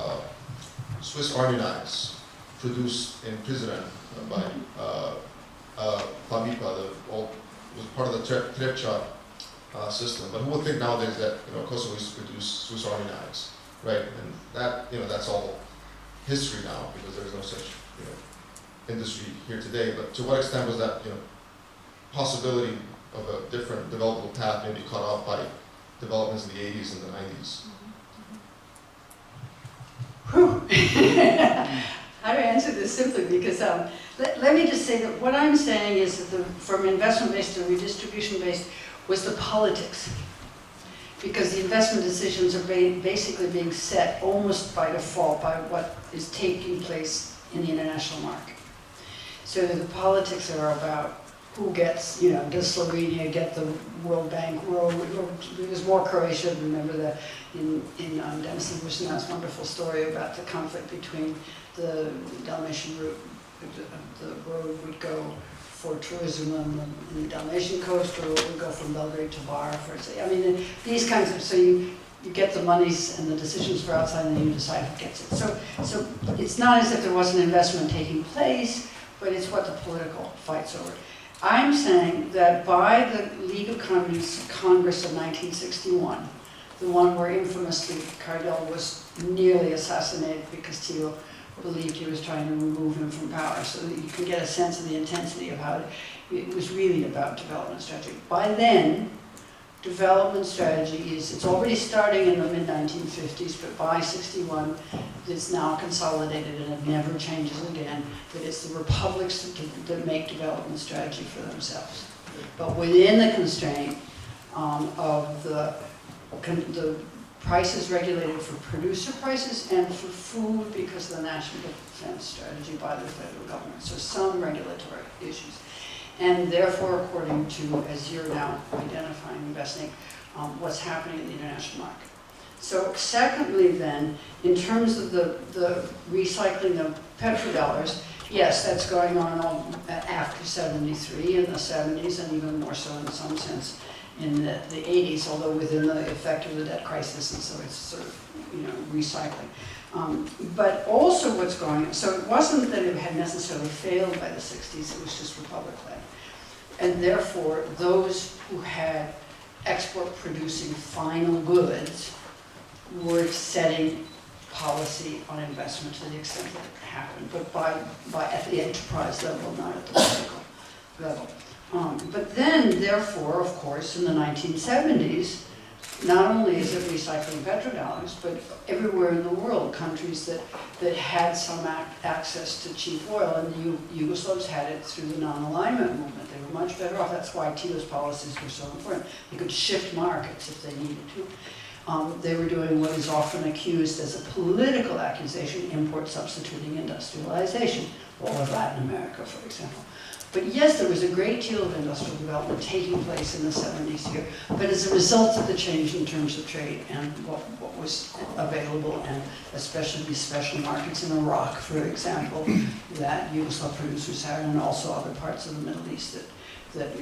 Swiss Army knives produced in Pristina by Fabrica, was part of the Trepča system. But who would think nowadays that Kosovo used to produce Swiss Army knives, right? And that that's all history now, because there's no such industry here today. But to what extent was that possibility of a different developmental path maybe cut off by developments in the 80s and the 90s? How to answer this simply, because let me just say that what I'm saying is that from investment-based to redistribution-based was the politics. Because the investment decisions are basically being set almost by default by what is taking place in the international market. So the politics are about who gets, does Slovenia get the World Bank road? There's more Croatia. Remember that in Denis Bushnell's wonderful story about the conflict between the Dalmatian route. The road would go for tourism on the Dalmatian coast, or it would go from Belgrade to Bar, for example. I mean, these kinds of, so you get the monies and the decisions for outside, and then you decide who gets it. So it's not as if there wasn't investment taking place, but it's what the political fight's over. I'm saying that by the League of Communists Congress of 1961, the one where infamously Cardell was nearly assassinated because Tito believed he was trying to remove him from power, so that you can get a sense of the intensity of how it was really about development strategy. By then, development strategy it's already starting in the mid-1950s, but by 61, it's now consolidated and it never changes again, that it's the republics that make development strategy for themselves. But within the constraint of the prices regulated for producer prices and for food because of the national defense strategy by the federal government. So some regulatory issues. And therefore, according to, as you're now identifying, investing, what's happening in the international market. So secondly then, in terms of the recycling of petrodollars, yes, that's going on after 73, in the 70s, and even more so in some sense in the 80s, although within the effect of the debt crisis, and so it's sort of, recycling. But also what's going on, so it wasn't that it had necessarily failed by the 60s, it was just republic-led. And therefore, those who had export-producing final goods were setting policy on investment to the extent that it happened, but by at the enterprise level, not at the political level. But then, therefore, of course, in the 1970s, not only is it recycling petrodollars, but everywhere in the world, countries that had some access to cheap oil, and the Yugoslavs had it through the non-alignment movement. They were much better off. That's why Tito's policies were so important. They could shift markets if they needed to. They were doing what is often accused as a political accusation, import substituting industrialization, all of Latin America, for example. But yes, there was a great deal of industrial development taking place in the 70s here, but as a result of the change in terms of trade and what was available, and especially these special markets in Iraq, for example, that Yugoslav producers had, and also other parts of the Middle East that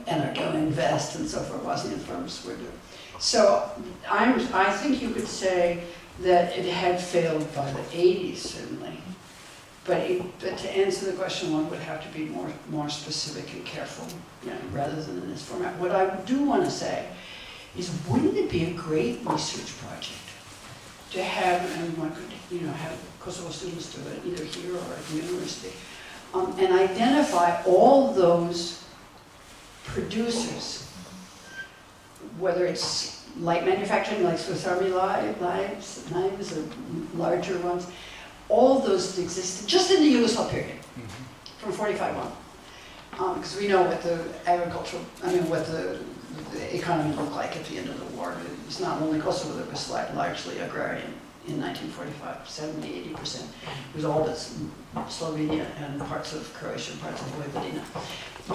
Energo Invest and so forth, Bosnian firms were doing. So I think you could say that it had failed by the 80s, certainly. But to answer the question, one would have to be more specific and careful, rather than in this format. What I do want to say is, wouldn't it be a great research project to have, and one could, have Kosovo students do it, either here or at the university, and identify all those producers, whether it's light manufacturing like Swiss Army knives or larger ones, all those that existed just in the Yugoslav period, from 45 on. Because we know what the what the economy looked like at the end of the war. It was not only Kosovo that was largely agrarian in 1945, 70, 80%. It was all but Slovenia and parts of Croatia and parts of Vojvodina.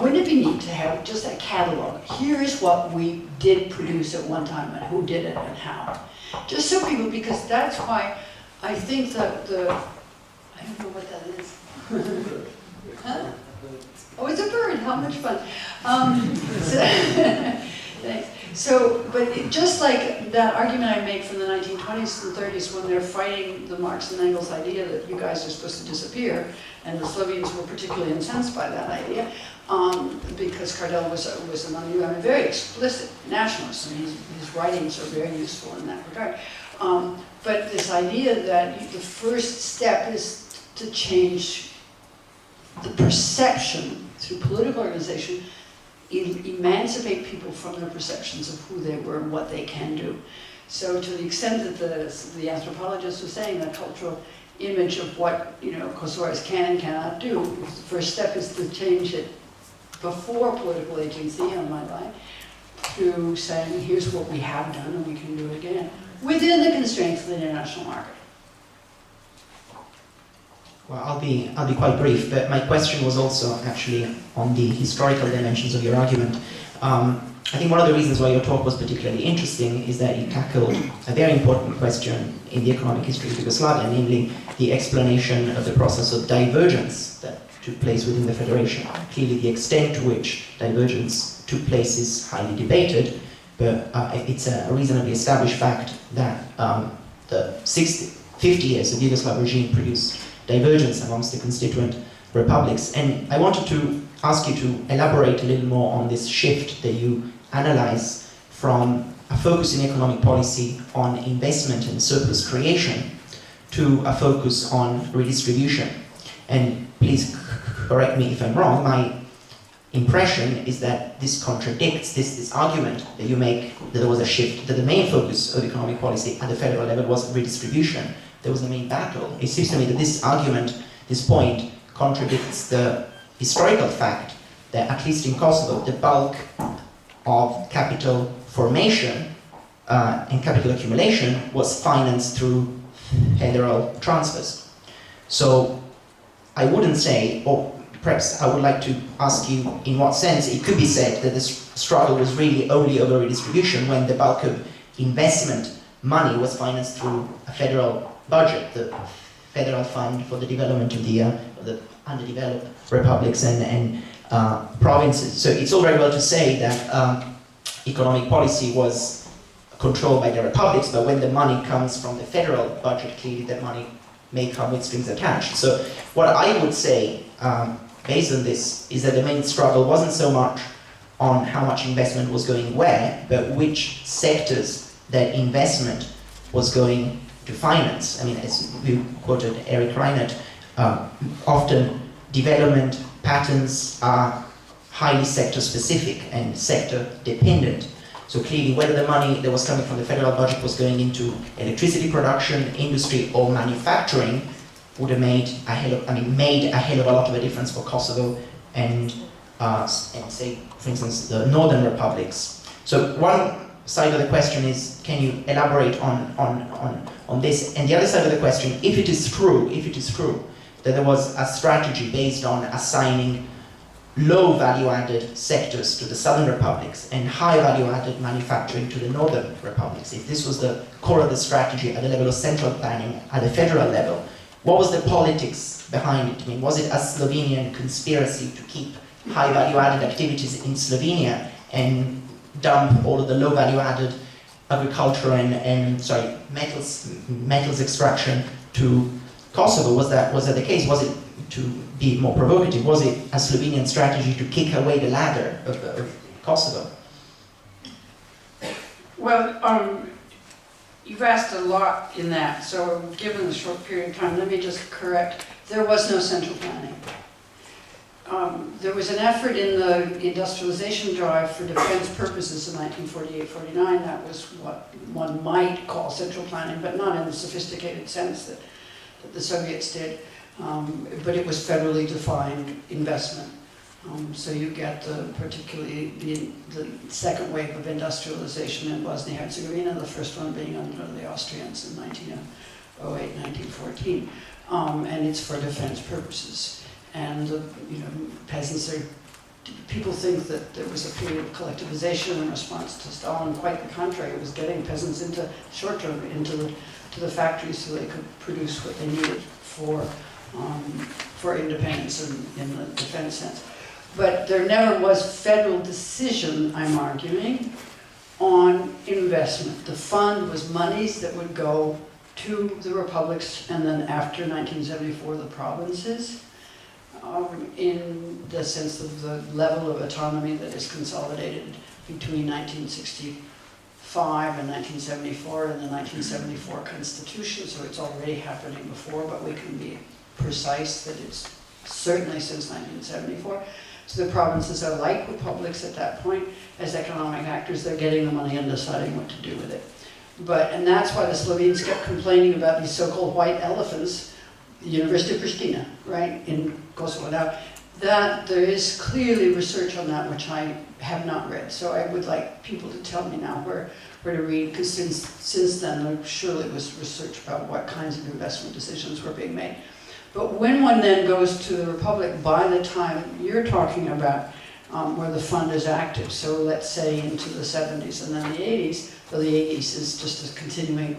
Wouldn't it be neat to have just a catalog? Here is what we did produce at one time and who did it and how. Just so people, because that's why I think that I don't know what that is. Huh? Oh, it's a bird, how much fun. Thanks. So, but just like that argument I made from the 1920s and 30s when they're fighting the Marx and Engels idea that you guys are supposed to disappear, and the Slovenes were particularly incensed by that idea, because Kardel was a very explicit nationalist, and his writings are very useful in that regard. But this idea that the first step is to change the perception through political organization, emancipate people from their perceptions of who they were and what they can do. So to the extent that the anthropologist was saying, that cultural image of what Kosovars can and cannot do, the first step is to change it before political agency on my line, through saying, here's what we have done and we can do it again, within the constraints of the international market. Well, I'll be quite brief, but my question was also actually on the historical dimensions of your argument. I think one of the reasons why your talk was particularly interesting is that you tackled a very important question in the economic history of Yugoslavia, namely the explanation of the process of divergence that took place within the Federation. Clearly, the extent to which divergence took place is highly debated, but it's a reasonably established fact that the 50 years of Yugoslav regime produced divergence amongst the constituent republics. And I wanted to ask you to elaborate a little more on this shift that you analyze from a focus in economic policy on investment and surplus creation to a focus on redistribution. And please correct me if I'm wrong, my impression is that this contradicts this argument that you make that there was a shift, that the main focus of economic policy at the federal level was redistribution. There was the main battle. It seems to me that this argument, this point, contradicts the historical fact that, at least in Kosovo, the bulk of capital formation and capital accumulation was financed through federal transfers. So I wouldn't say, or perhaps I would like to ask you in what sense it could be said that this struggle was really only over redistribution when the bulk of investment money was financed through a federal budget, the federal fund for the development of the underdeveloped republics and provinces. So it's all very well to say that economic policy was controlled by the republics, but when the money comes from the federal budget, clearly that money may come with strings attached. So what I would say, based on this, is that the main struggle wasn't so much on how much investment was going where, but which sectors that investment was going to finance. I mean, as we quoted Eric Reinert, often development patterns are highly sector specific and sector dependent. So clearly, whether the money that was coming from the federal budget was going into electricity production, industry, or manufacturing, would have made a hell of a lot of a difference for Kosovo and say, for instance, the northern republics. So one side of the question is, can you elaborate on this? And the other side of the question, if it is true that there was a strategy based on assigning low value-added sectors to the southern republics and high value-added manufacturing to the northern republics, if this was the core of the strategy at the level of central planning at the federal level, what was the politics behind it? I mean, was it a Slovenian conspiracy to keep high value-added activities in Slovenia and dump all of the low value-added agriculture and metals extraction to Kosovo? Was that the case? Was it, to be more provocative, was it a Slovenian strategy to kick away the ladder of Kosovo? Well, you've asked a lot in that, so given the short period of time, let me just correct. There was no central planning. There was an effort in the industrialization drive for defense purposes in 1948-49. That was what one might call central planning, but not in the sophisticated sense that the Soviets did. But it was federally defined investment. So you get particularly the second wave of industrialization in Bosnia-Herzegovina, the first one being under the Austrians in 1908, 1914. And it's for defense purposes. And peasants people think that there was a period of collectivization in response to Stalin. Quite the contrary, it was getting peasants into short-term into the factories so they could produce what they needed for independence in the defense sense. But there never was federal decision, I'm arguing, on investment. The fund was monies that would go to the republics and then after 1974 the provinces, in the sense of the level of autonomy that is consolidated between 1965 and 1974 and the 1974 Constitution, so it's already happening before, but we can be precise that it's certainly since 1974. So the provinces are like republics at that point. As economic actors, they're getting the money and deciding what to do with it. And that's why the Slovenes kept complaining about these so-called white elephants, the University of Pristina, right, in Kosovo. Now, that there is clearly research on that, which I have not read. So I would like people to tell me now where to read, because since then there surely was research about what kinds of investment decisions were being made. But when one then goes to the Republic, by the time you're talking about where the fund is active, so let's say into the 70s and then the 80s, so the 80s is just a continuing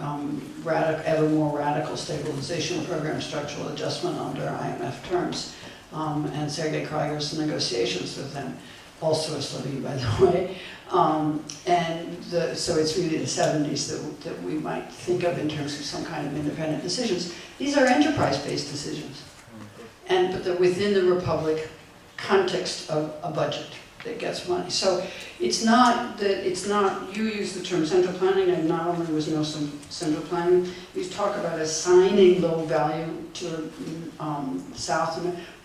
ever more radical stabilization program, structural adjustment under IMF terms, and Sergei Krieger's negotiations with them, also a Slovene, by the way. So it's really the 70s that we might think of in terms of some kind of independent decisions. These are enterprise-based decisions, but they're within the Republic context of a budget that gets money. So it's not, you use the term central planning, and not only was no central planning, you talk about assigning low value to South.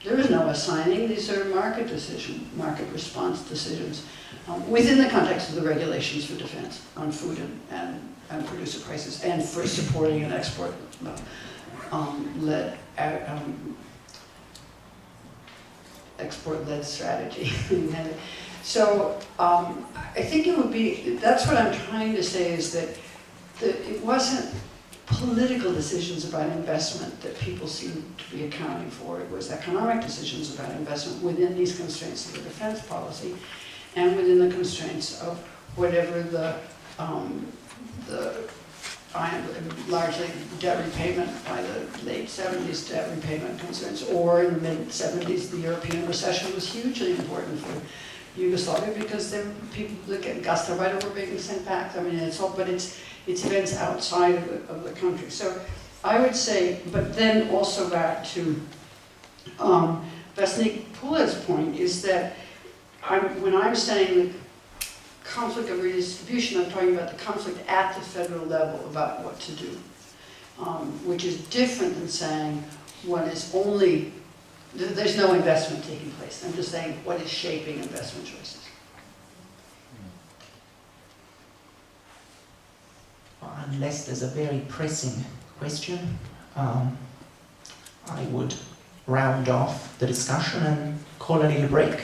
There is no assigning, these are market response decisions within the context of the regulations for defense on food and producer prices, and for supporting an export-led strategy. So I think it would be, that's what I'm trying to say, is that it wasn't political decisions about investment that people seem to be accounting for. It was economic decisions about investment within these constraints of the defense policy and within the constraints of whatever the largely debt repayment by the late 70s, debt repayment concerns, or in the mid-70s, the European recession was hugely important for Yugoslavia because people that get Gastarbeiter were being sent back. I mean, it's events outside of the country. So I would say, but then also back to Vesnik Pula's point, is that when I'm saying the conflict of redistribution, I'm talking about the conflict at the federal level about what to do, which is different than saying there's no investment taking place. I'm just saying what is shaping investment choices. unless there's a very pressing question, I would round off the discussion and call a little break.